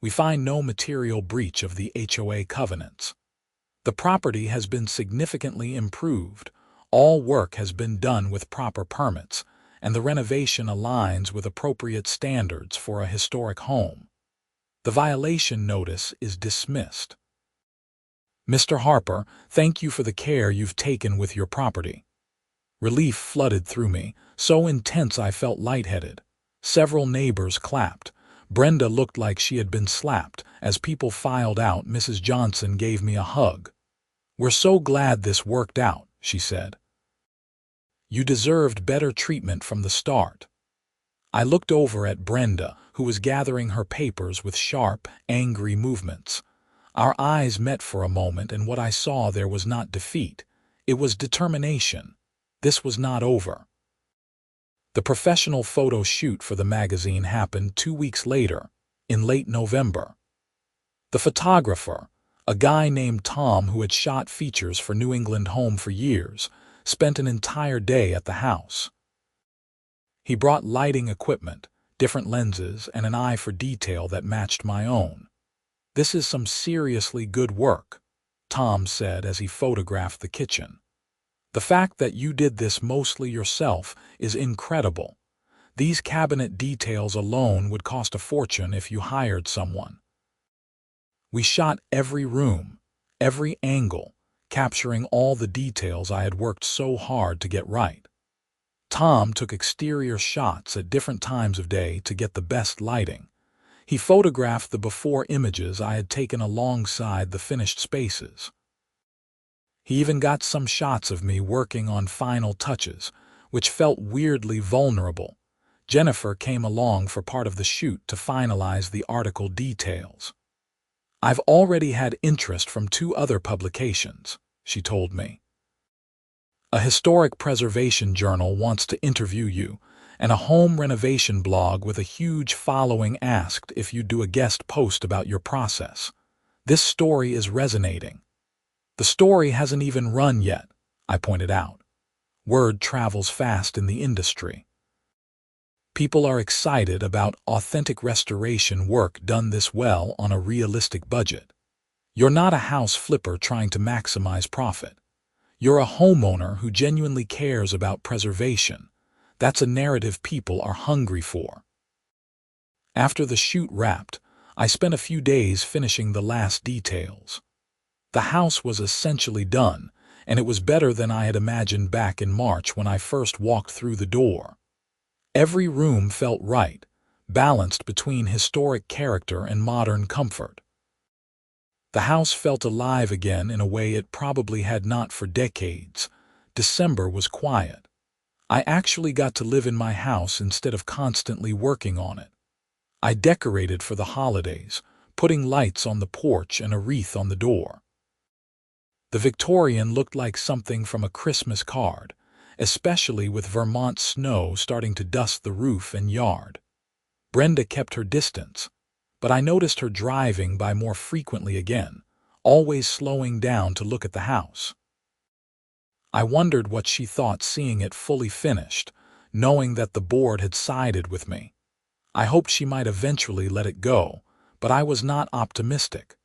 Speaker 1: We find no material breach of the HOA covenants. The property has been significantly improved, all work has been done with proper permits, and the renovation aligns with appropriate standards for a historic home. The violation notice is dismissed. Mr. Harper, thank you for the care you've taken with your property." Relief flooded through me, so intense I felt lightheaded. Several neighbors clapped. Brenda looked like she had been slapped. As people filed out, Mrs. Johnson gave me a hug. "We're so glad this worked out," she said. "You deserved better treatment from the start." I looked over at Brenda, who was gathering her papers with sharp, angry movements. Our eyes met for a moment, and what I saw there was not defeat. It was determination. This was not over. The professional photo shoot for the magazine happened 2 weeks later, in late November. The photographer, a guy named Tom who had shot features for New England Home for years, spent an entire day at the house. He brought lighting equipment, different lenses, and an eye for detail that matched my own. "This is some seriously good work," Tom said as he photographed the kitchen. "The fact that you did this mostly yourself is incredible. These cabinet details alone would cost a fortune if you hired someone." We shot every room, every angle, capturing all the details I had worked so hard to get right. Tom took exterior shots at different times of day to get the best lighting. He photographed the before images I had taken alongside the finished spaces. He even got some shots of me working on final touches, which felt weirdly vulnerable. Jennifer came along for part of the shoot to finalize the article details. "I've already had interest from 2 other publications," she told me. "A historic preservation journal wants to interview you, and a home renovation blog with a huge following asked if you'd do a guest post about your process. This story is resonating." "The story hasn't even run yet," I pointed out. "Word travels fast in the industry. People are excited about authentic restoration work done this well on a realistic budget. You're not a house flipper trying to maximize profit. You're a homeowner who genuinely cares about preservation. That's a narrative people are hungry for. After the shoot wrapped, I spent a few days finishing the last details. The house was essentially done, and it was better than I had imagined back in March when I first walked through the door. Every room felt right, balanced between historic character and modern comfort. The house felt alive again in a way it probably had not for decades. December was quiet. I actually got to live in my house instead of constantly working on it. I decorated for the holidays, putting lights on the porch and a wreath on the door. The Victorian looked like something from a Christmas card, especially with Vermont snow starting to dust the roof and yard. Brenda kept her distance, but I noticed her driving by more frequently again, always slowing down to look at the house. I wondered what she thought seeing it fully finished, knowing that the board had sided with me. I hoped she might eventually let it go, but I was not optimistic.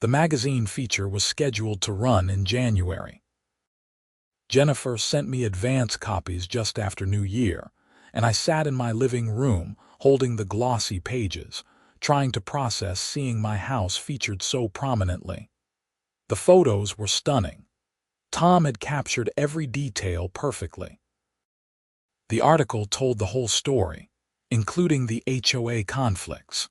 Speaker 1: The magazine feature was scheduled to run in January. Jennifer sent me advance copies just after New Year, and I sat in my living room holding the glossy pages, trying to process seeing my house featured so prominently. The photos were stunning. Tom had captured every detail perfectly. The article told the whole story, including the HOA conflicts,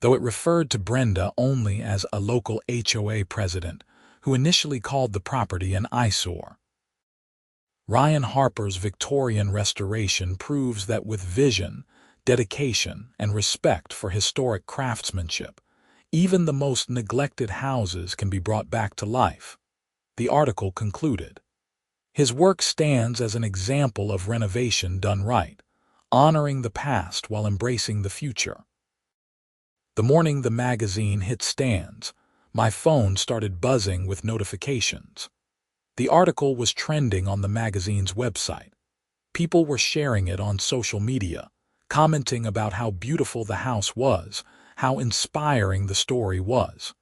Speaker 1: though it referred to Brenda only as a local HOA president who initially called the property an eyesore. Ryan Harper's Victorian restoration proves that with vision, dedication, and respect for historic craftsmanship, even the most neglected houses can be brought back to life. The article concluded. His work stands as an example of renovation done right, honoring the past while embracing the future. The morning the magazine hit stands, my phone started buzzing with notifications. The article was trending on the magazine's website. People were sharing it on social media, commenting about how beautiful the house was, how inspiring the story was.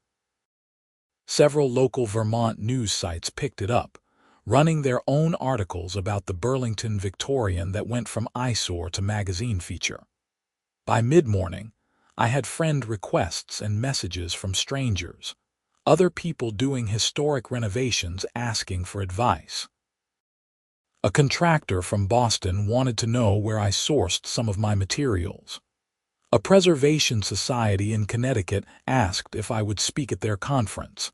Speaker 1: Several local Vermont news sites picked it up, running their own articles about the Burlington Victorian that went from eyesore to magazine feature. By mid-morning, I had friend requests and messages from strangers, other people doing historic renovations asking for advice. A contractor from Boston wanted to know where I sourced some of my materials. A preservation society in Connecticut asked if I would speak at their conference.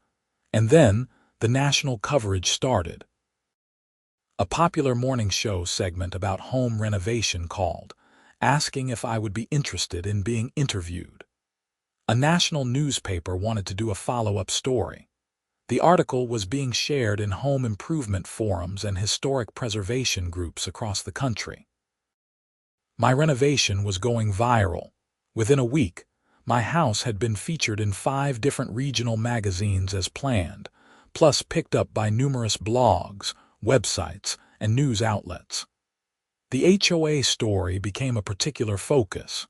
Speaker 1: And then, the national coverage started. A popular morning show segment about home renovation called, asking if I would be interested in being interviewed. A national newspaper wanted to do a follow-up story. The article was being shared in home improvement forums and historic preservation groups across the country. My renovation was going viral. Within a week, my house had been featured in 5 different regional magazines as planned, plus picked up by numerous blogs, websites, and news outlets. The HOA story became a particular focus.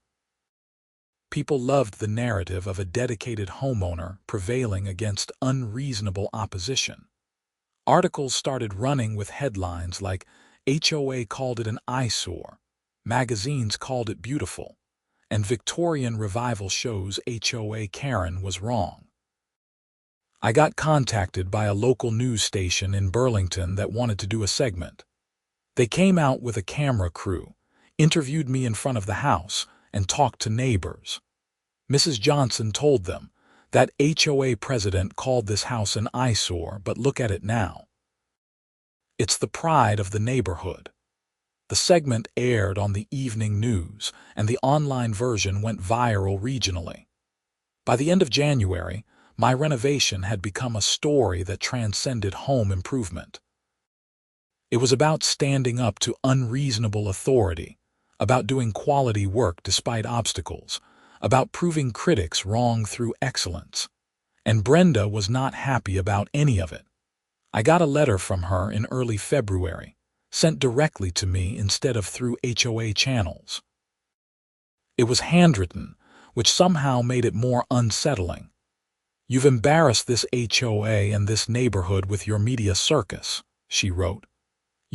Speaker 1: People loved the narrative of a dedicated homeowner prevailing against unreasonable opposition. Articles started running with headlines like, HOA called it an eyesore, magazines called it beautiful, and Victorian revival shows HOA Karen was wrong. I got contacted by a local news station in Burlington that wanted to do a segment. They came out with a camera crew, interviewed me in front of the house, and talked to neighbors. Mrs. Johnson told them that HOA president called this house an eyesore, but look at it now. It's the pride of the neighborhood. The segment aired on the evening news, and the online version went viral regionally. By the end of January, my renovation had become a story that transcended home improvement. It was about standing up to unreasonable authority, about doing quality work despite obstacles, about proving critics wrong through excellence. And Brenda was not happy about any of it. I got a letter from her in early February, sent directly to me instead of through HOA channels. It was handwritten, which somehow made it more unsettling. You've embarrassed this HOA and this neighborhood with your media circus, she wrote.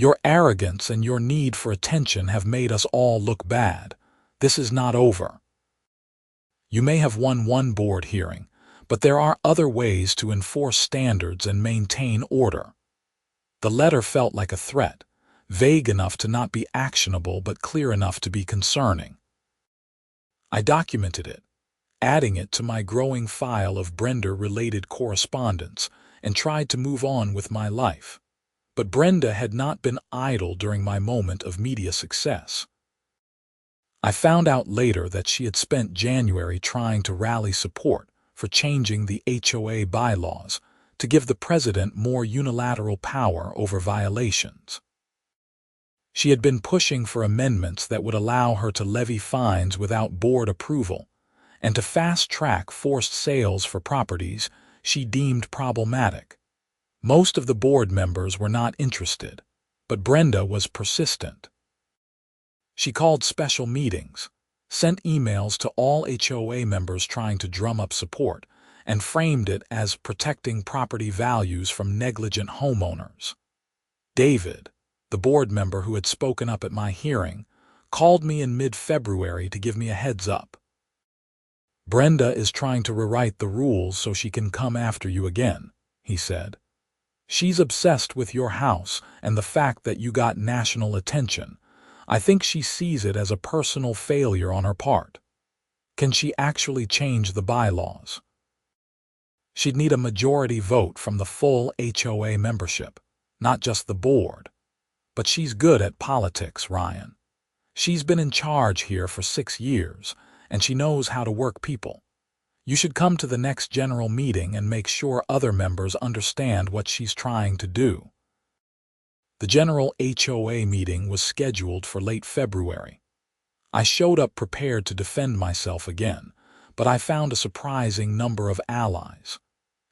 Speaker 1: Your arrogance and your need for attention have made us all look bad. This is not over. You may have won one board hearing, but there are other ways to enforce standards and maintain order." The letter felt like a threat, vague enough to not be actionable but clear enough to be concerning. I documented it, adding it to my growing file of Brenda-related correspondence, and tried to move on with my life. But Brenda had not been idle during my moment of media success. I found out later that she had spent January trying to rally support for changing the HOA bylaws to give the president more unilateral power over violations. She had been pushing for amendments that would allow her to levy fines without board approval and to fast-track forced sales for properties she deemed problematic. Most of the board members were not interested, but Brenda was persistent. She called special meetings, sent emails to all HOA members trying to drum up support, and framed it as protecting property values from negligent homeowners. David, the board member who had spoken up at my hearing, called me in mid-February to give me a heads up. "Brenda is trying to rewrite the rules so she can come after you again," he said. "She's obsessed with your house and the fact that you got national attention. I think she sees it as a personal failure on her part. Can she actually change the bylaws?" She'd need a majority vote from the full HOA membership, not just the board. But she's good at politics, Ryan. She's been in charge here for 6 years, and she knows how to work people. You should come to the next general meeting and make sure other members understand what she's trying to do. The general HOA meeting was scheduled for late February. I showed up prepared to defend myself again, but I found a surprising number of allies.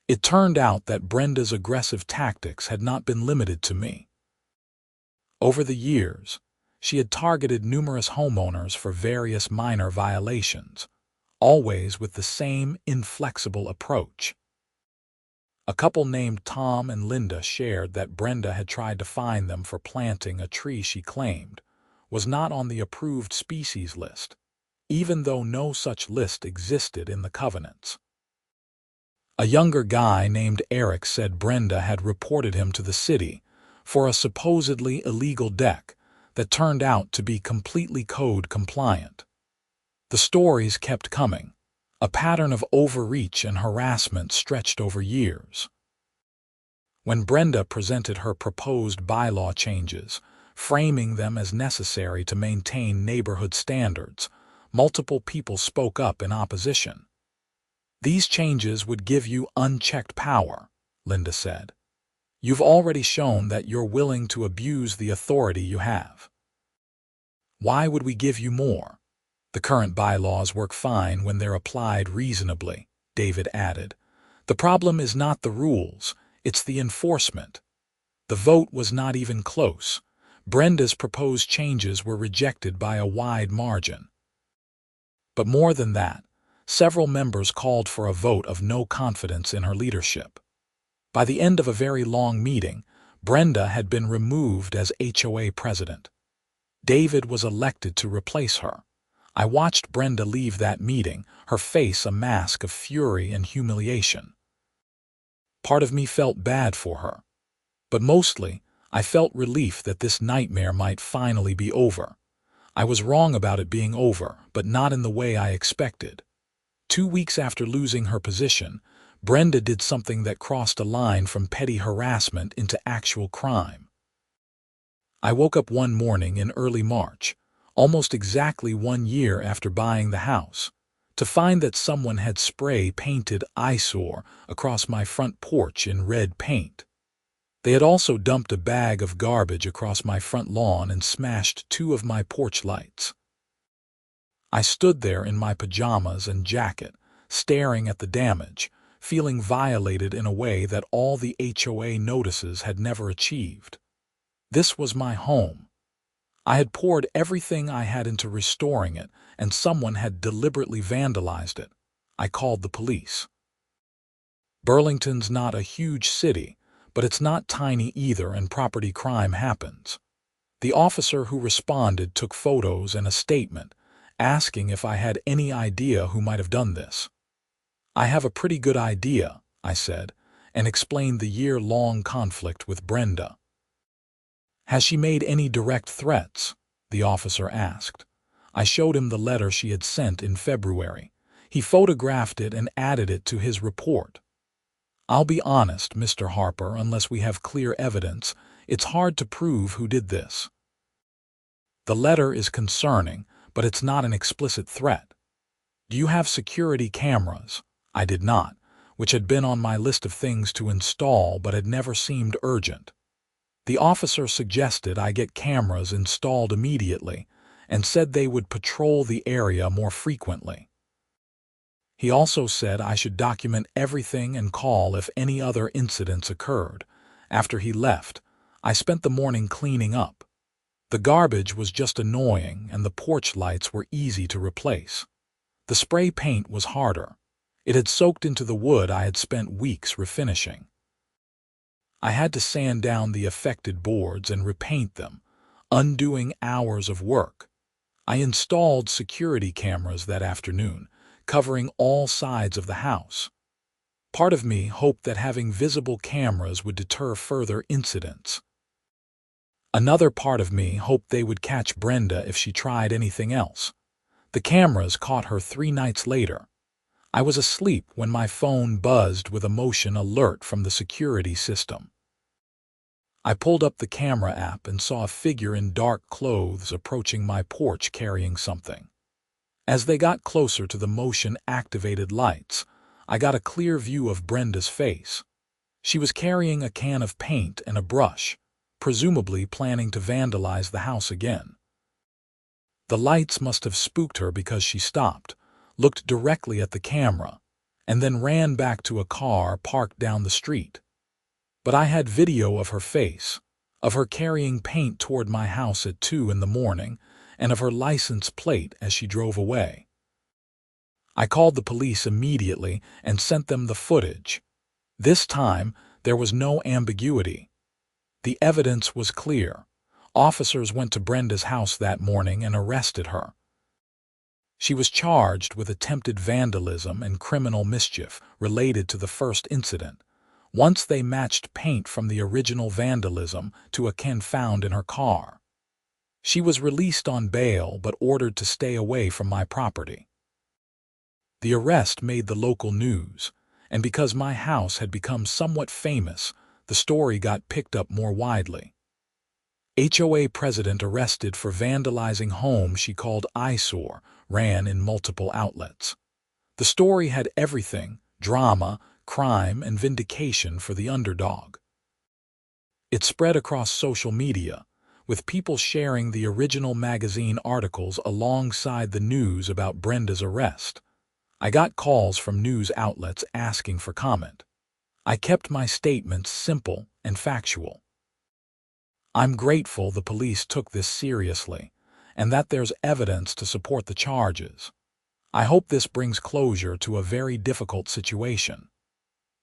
Speaker 1: It turned out that Brenda's aggressive tactics had not been limited to me. Over the years, she had targeted numerous homeowners for various minor violations, always with the same inflexible approach. A couple named Tom and Linda shared that Brenda had tried to fine them for planting a tree she claimed was not on the approved species list, even though no such list existed in the covenants. A younger guy named Eric said Brenda had reported him to the city for a supposedly illegal deck that turned out to be completely code compliant. The stories kept coming. A pattern of overreach and harassment stretched over years. When Brenda presented her proposed bylaw changes, framing them as necessary to maintain neighborhood standards, multiple people spoke up in opposition. "These changes would give you unchecked power," Linda said. "You've already shown that you're willing to abuse the authority you have. Why would we give you more? The current bylaws work fine when they're applied reasonably," David added. "The problem is not the rules, it's the enforcement." The vote was not even close. Brenda's proposed changes were rejected by a wide margin. But more than that, several members called for a vote of no confidence in her leadership. By the end of a very long meeting, Brenda had been removed as HOA president. David was elected to replace her. I watched Brenda leave that meeting, her face a mask of fury and humiliation. Part of me felt bad for her, but mostly I felt relief that this nightmare might finally be over. I was wrong about it being over, but not in the way I expected. 2 weeks after losing her position, Brenda did something that crossed a line from petty harassment into actual crime. I woke up one morning in early March, almost exactly 1 year after buying the house, to find that someone had spray-painted Eyesore across my front porch in red paint. They had also dumped a bag of garbage across my front lawn and smashed 2 of my porch lights. I stood there in my pajamas and jacket, staring at the damage, feeling violated in a way that all the HOA notices had never achieved. This was my home. I had poured everything I had into restoring it, and someone had deliberately vandalized it. I called the police. Burlington's not a huge city, but it's not tiny either, and property crime happens. The officer who responded took photos and a statement, asking if I had any idea who might have done this. I have a pretty good idea, I said, and explained the year-long conflict with Brenda. Has she made any direct threats? The officer asked. I showed him the letter she had sent in February. He photographed it and added it to his report. I'll be honest, Mr. Harper, unless we have clear evidence, it's hard to prove who did this. The letter is concerning, but it's not an explicit threat. Do you have security cameras? I did not, which had been on my list of things to install but had never seemed urgent. The officer suggested I get cameras installed immediately and said they would patrol the area more frequently. He also said I should document everything and call if any other incidents occurred. After he left, I spent the morning cleaning up. The garbage was just annoying and the porch lights were easy to replace. The spray paint was harder. It had soaked into the wood I had spent weeks refinishing. I had to sand down the affected boards and repaint them, undoing hours of work. I installed security cameras that afternoon, covering all sides of the house. Part of me hoped that having visible cameras would deter further incidents. Another part of me hoped they would catch Brenda if she tried anything else. The cameras caught her 3 nights later. I was asleep when my phone buzzed with a motion alert from the security system. I pulled up the camera app and saw a figure in dark clothes approaching my porch carrying something. As they got closer to the motion-activated lights, I got a clear view of Brenda's face. She was carrying a can of paint and a brush, presumably planning to vandalize the house again. The lights must have spooked her because she stopped, looked directly at the camera, and then ran back to a car parked down the street. But I had video of her face, of her carrying paint toward my house at 2 in the morning, and of her license plate as she drove away. I called the police immediately and sent them the footage. This time, there was no ambiguity. The evidence was clear. Officers went to Brenda's house that morning and arrested her. She was charged with attempted vandalism and criminal mischief related to the first incident, once they matched paint from the original vandalism to a can found in her car. She was released on bail but ordered to stay away from my property. The arrest made the local news, and because my house had become somewhat famous, the story got picked up more widely. HOA president arrested for vandalizing home she called Eyesore ran in multiple outlets. The story had everything: drama, crime, and vindication for the underdog. It spread across social media, with people sharing the original magazine articles alongside the news about Brenda's arrest. I got calls from news outlets asking for comment. I kept my statements simple and factual. I'm grateful the police took this seriously, and that there's evidence to support the charges. I hope this brings closure to a very difficult situation.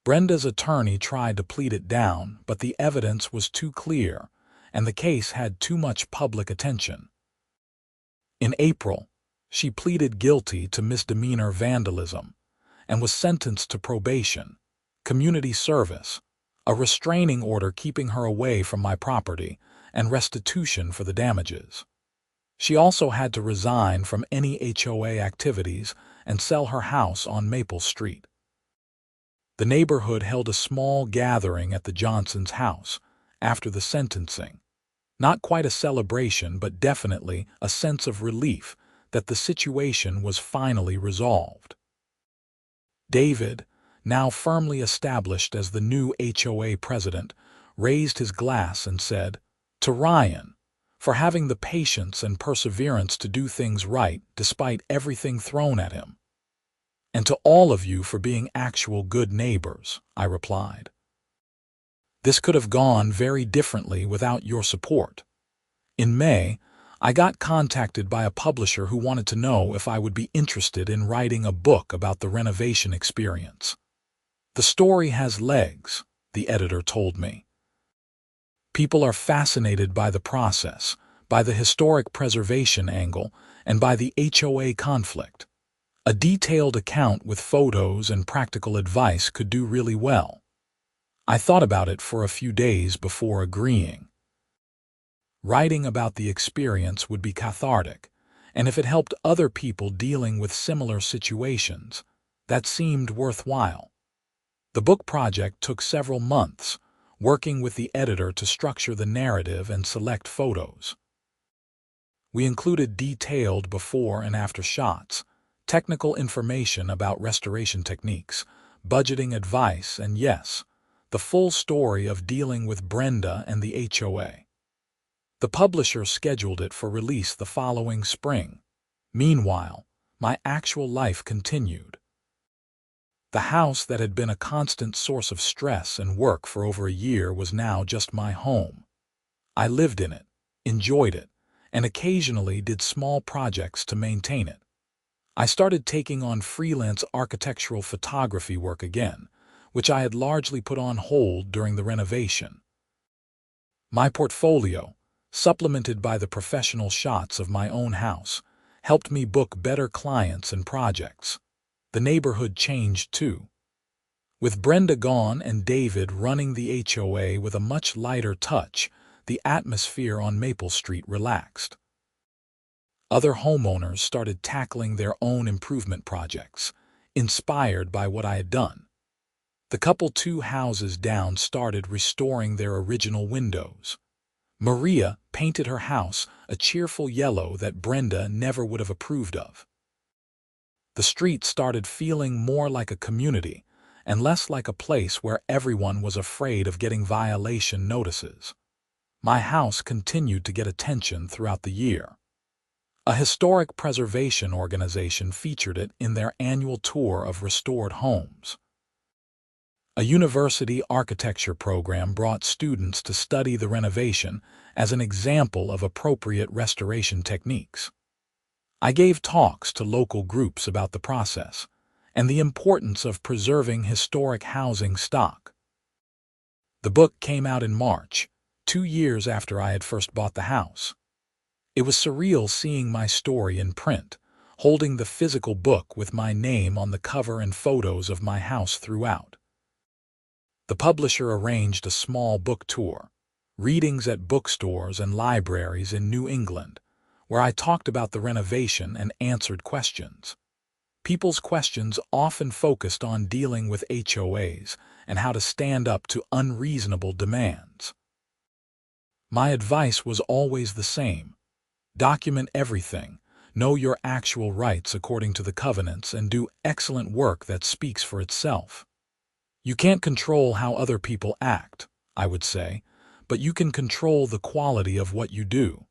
Speaker 1: Brenda's attorney tried to plead it down, but the evidence was too clear, and the case had too much public attention. In April, she pleaded guilty to misdemeanor vandalism and was sentenced to probation, community service, a restraining order keeping her away from my property, and restitution for the damages. She also had to resign from any HOA activities and sell her house on Maple Street. The neighborhood held a small gathering at the Johnsons' house after the sentencing. Not quite a celebration, but definitely a sense of relief that the situation was finally resolved. David, now firmly established as the new HOA president, raised his glass and said, "To Ryan, for having the patience and perseverance to do things right despite everything thrown at him. And to all of you for being actual good neighbors," I replied. This could have gone very differently without your support. In May, I got contacted by a publisher who wanted to know if I would be interested in writing a book about the renovation experience. The story has legs, the editor told me. People are fascinated by the process, by the historic preservation angle, and by the HOA conflict. A detailed account with photos and practical advice could do really well. I thought about it for a few days before agreeing. Writing about the experience would be cathartic, and if it helped other people dealing with similar situations, that seemed worthwhile. The book project took several months, working with the editor to structure the narrative and select photos. We included detailed before and after shots, technical information about restoration techniques, budgeting advice, and yes, the full story of dealing with Brenda and the HOA. The publisher scheduled it for release the following spring. Meanwhile, my actual life continued. The house that had been a constant source of stress and work for over a year was now just my home. I lived in it, enjoyed it, and occasionally did small projects to maintain it. I started taking on freelance architectural photography work again, which I had largely put on hold during the renovation. My portfolio, supplemented by the professional shots of my own house, helped me book better clients and projects. The neighborhood changed too. With Brenda gone and David running the HOA with a much lighter touch, the atmosphere on Maple Street relaxed. Other homeowners started tackling their own improvement projects, inspired by what I had done. The couple 2 houses down started restoring their original windows. Maria painted her house a cheerful yellow that Brenda never would have approved of. The street started feeling more like a community and less like a place where everyone was afraid of getting violation notices. My house continued to get attention throughout the year. A historic preservation organization featured it in their annual tour of restored homes. A university architecture program brought students to study the renovation as an example of appropriate restoration techniques. I gave talks to local groups about the process and the importance of preserving historic housing stock. The book came out in March, 2 years after I had first bought the house. It was surreal seeing my story in print, holding the physical book with my name on the cover and photos of my house throughout. The publisher arranged a small book tour, readings at bookstores and libraries in New England, where I talked about the renovation and answered questions. People's questions often focused on dealing with HOAs and how to stand up to unreasonable demands. My advice was always the same. Document everything, know your actual rights according to the covenants, and do excellent work that speaks for itself. You can't control how other people act, I would say, but you can control the quality of what you do.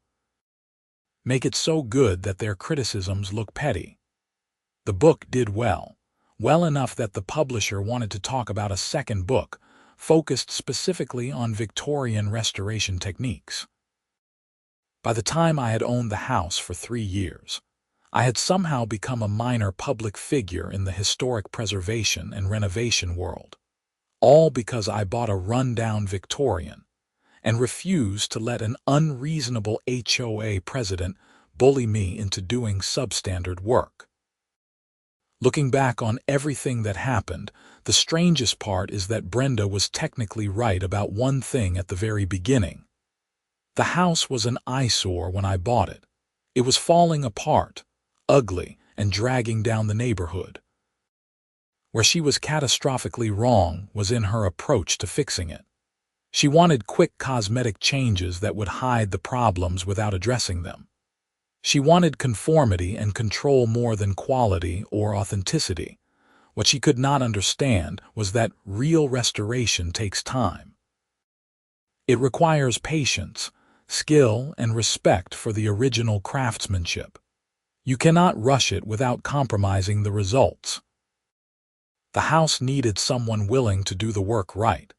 Speaker 1: Make it so good that their criticisms look petty. The book did well enough that the publisher wanted to talk about a second book, focused specifically on Victorian restoration techniques. By the time I had owned the house for 3 years, I had somehow become a minor public figure in the historic preservation and renovation world, all because I bought a rundown Victorian and refused to let an unreasonable HOA president bully me into doing substandard work. Looking back on everything that happened, the strangest part is that Brenda was technically right about one thing at the very beginning. The house was an eyesore when I bought it. It was falling apart, ugly, and dragging down the neighborhood. Where she was catastrophically wrong was in her approach to fixing it. She wanted quick cosmetic changes that would hide the problems without addressing them. She wanted conformity and control more than quality or authenticity. What she could not understand was that real restoration takes time. It requires patience, skill, and respect for the original craftsmanship. You cannot rush it without compromising the results. The house needed someone willing to do the work right,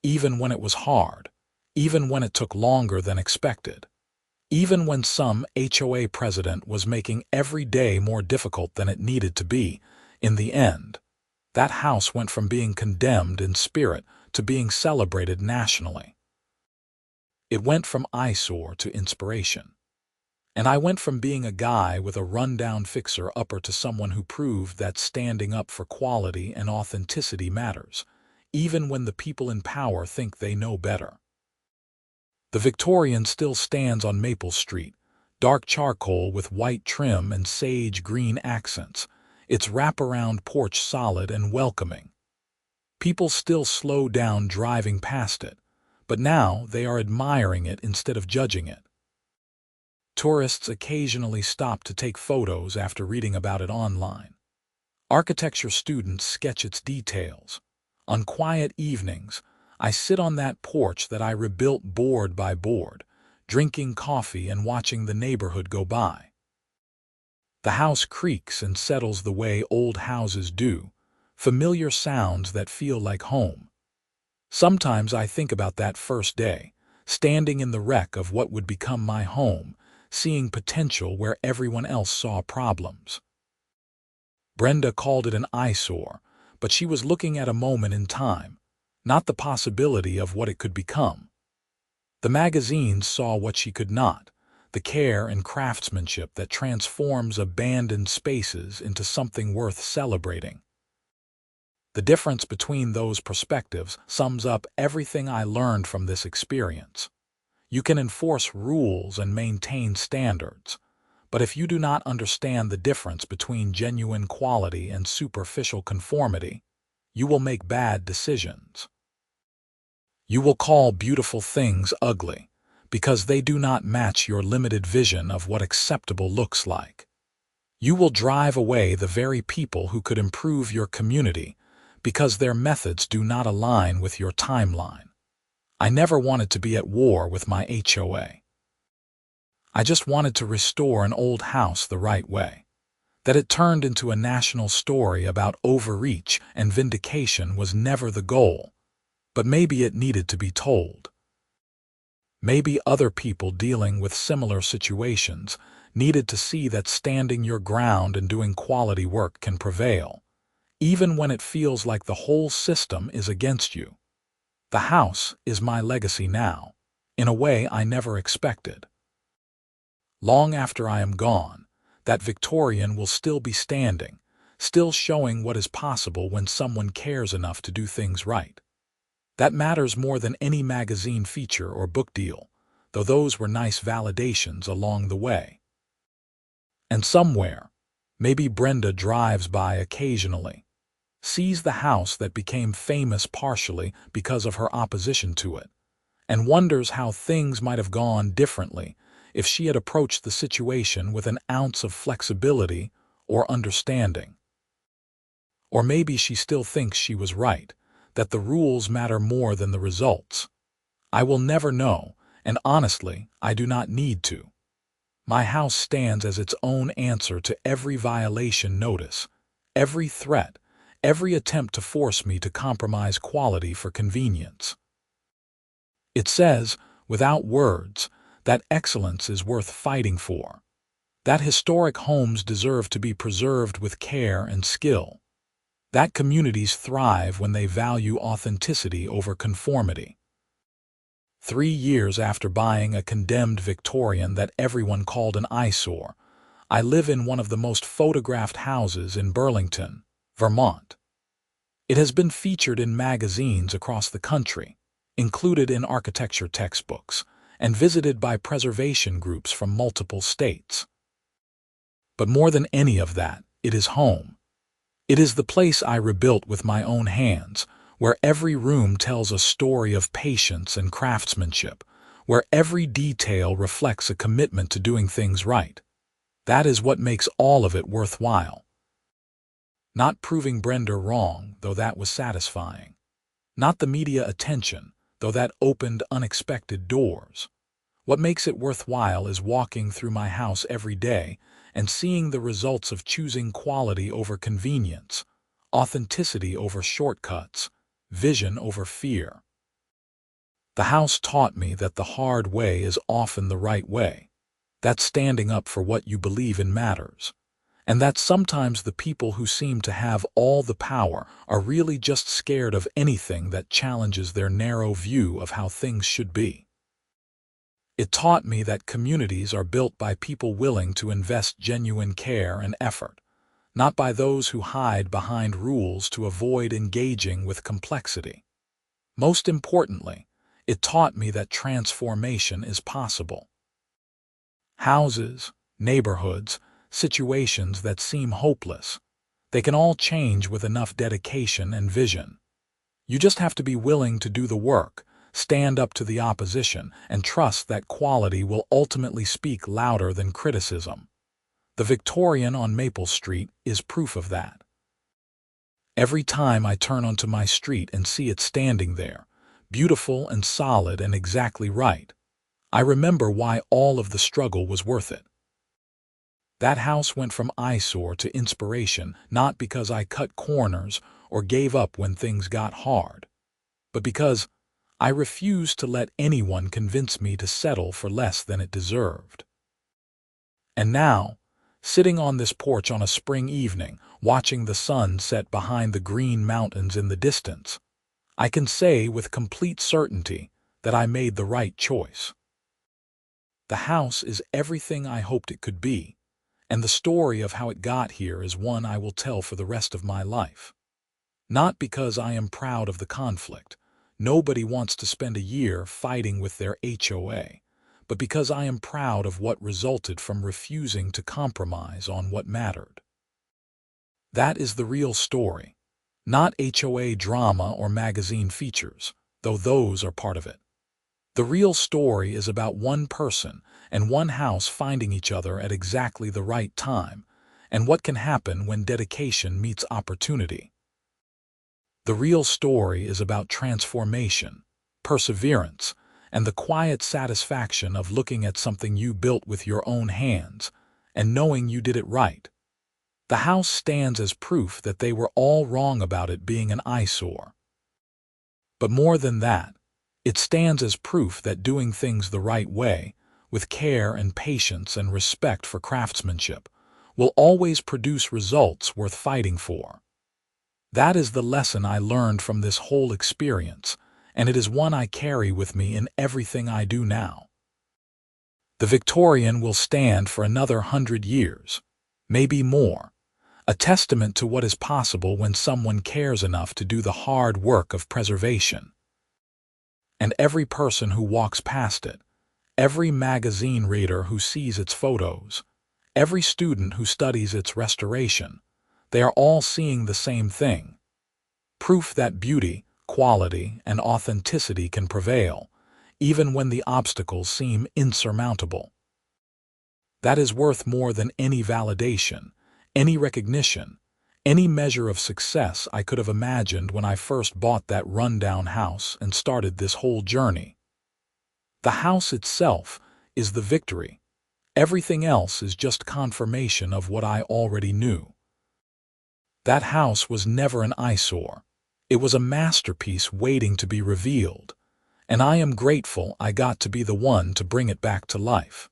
Speaker 1: even when it was hard, even when it took longer than expected, even when some HOA president was making every day more difficult than it needed to be. In the end, that house went from being condemned in spirit to being celebrated nationally. It went from eyesore to inspiration. And I went from being a guy with a rundown fixer-upper to someone who proved that standing up for quality and authenticity matters, even when the people in power think they know better. The Victorian still stands on Maple Street, dark charcoal with white trim and sage green accents, its wraparound porch solid and welcoming. People still slow down driving past it, but now they are admiring it instead of judging it. Tourists occasionally stop to take photos after reading about it online. Architecture students sketch its details. On quiet evenings, I sit on that porch that I rebuilt board by board, drinking coffee and watching the neighborhood go by. The house creaks and settles the way old houses do, familiar sounds that feel like home. Sometimes I think about that first day, standing in the wreck of what would become my home, seeing potential where everyone else saw problems. Brenda called it an eyesore, but she was looking at a moment in time, not the possibility of what it could become. The magazines saw what she could not, the care and craftsmanship that transforms abandoned spaces into something worth celebrating. The difference between those perspectives sums up everything I learned from this experience. You can enforce rules and maintain standards, but if you do not understand the difference between genuine quality and superficial conformity, you will make bad decisions. You will call beautiful things ugly because they do not match your limited vision of what acceptable looks like. You will drive away the very people who could improve your community because their methods do not align with your timeline. I never wanted to be at war with my HOA. I just wanted to restore an old house the right way. That it turned into a national story about overreach and vindication was never the goal, but maybe it needed to be told. Maybe other people dealing with similar situations needed to see that standing your ground and doing quality work can prevail, even when it feels like the whole system is against you. The house is my legacy now, in a way I never expected. Long after I am gone, that Victorian will still be standing, still showing what is possible when someone cares enough to do things right. That matters more than any magazine feature or book deal, though those were nice validations along the way. And somewhere, maybe Brenda drives by occasionally, sees the house that became famous partially because of her opposition to it, and wonders how things might have gone differently if she had approached the situation with an ounce of flexibility or understanding. Or maybe she still thinks she was right, that the rules matter more than the results. I will never know, and honestly, I do not need to. My house stands as its own answer to every violation notice, every threat, every attempt to force me to compromise quality for convenience. It says, without words, that excellence is worth fighting for, that historic homes deserve to be preserved with care and skill, that communities thrive when they value authenticity over conformity. 3 years after buying a condemned Victorian that everyone called an eyesore, I live in one of the most photographed houses in Burlington, Vermont. It has been featured in magazines across the country, included in architecture textbooks, and visited by preservation groups from multiple states. But more than any of that, it is home. It is the place I rebuilt with my own hands, where every room tells a story of patience and craftsmanship, where every detail reflects a commitment to doing things right. That is what makes all of it worthwhile. Not proving Brenda wrong, though that was satisfying. Not the media attention, though that opened unexpected doors. What makes it worthwhile is walking through my house every day and seeing the results of choosing quality over convenience, authenticity over shortcuts, vision over fear. The house taught me that the hard way is often the right way, that standing up for what you believe in matters, and that sometimes the people who seem to have all the power are really just scared of anything that challenges their narrow view of how things should be. It taught me that communities are built by people willing to invest genuine care and effort, not by those who hide behind rules to avoid engaging with complexity. Most importantly, it taught me that transformation is possible. Houses, neighborhoods, situations that seem hopeless, they can all change with enough dedication and vision. You just have to be willing to do the work, stand up to the opposition, and trust that quality will ultimately speak louder than criticism. The Victorian on Maple Street is proof of that. Every time I turn onto my street and see it standing there, beautiful and solid and exactly right, I remember why all of the struggle was worth it. That house went from eyesore to inspiration, not because I cut corners or gave up when things got hard, but because I refused to let anyone convince me to settle for less than it deserved. And now, sitting on this porch on a spring evening, watching the sun set behind the green mountains in the distance, I can say with complete certainty that I made the right choice. The house is everything I hoped it could be, and the story of how it got here is one I will tell for the rest of my life. Not because I am proud of the conflict. Nobody wants to spend a year fighting with their HOA, but because I am proud of what resulted from refusing to compromise on what mattered. That is the real story, not HOA drama or magazine features, though those are part of it. The real story is about one person and one house finding each other at exactly the right time, and what can happen when dedication meets opportunity. The real story is about transformation, perseverance, and the quiet satisfaction of looking at something you built with your own hands and knowing you did it right. The house stands as proof that they were all wrong about it being an eyesore. But more than that, it stands as proof that doing things the right way, with care and patience and respect for craftsmanship, will always produce results worth fighting for. That is the lesson I learned from this whole experience, and it is one I carry with me in everything I do now. The Victorian will stand for another 100 years, maybe more, a testament to what is possible when someone cares enough to do the hard work of preservation. And every person who walks past it, every magazine reader who sees its photos, every student who studies its restoration, they are all seeing the same thing. Proof that beauty, quality, and authenticity can prevail, even when the obstacles seem insurmountable. That is worth more than any validation, any recognition, any measure of success I could have imagined when I first bought that rundown house and started this whole journey. The house itself is the victory. Everything else is just confirmation of what I already knew. That house was never an eyesore. It was a masterpiece waiting to be revealed, and I am grateful I got to be the one to bring it back to life.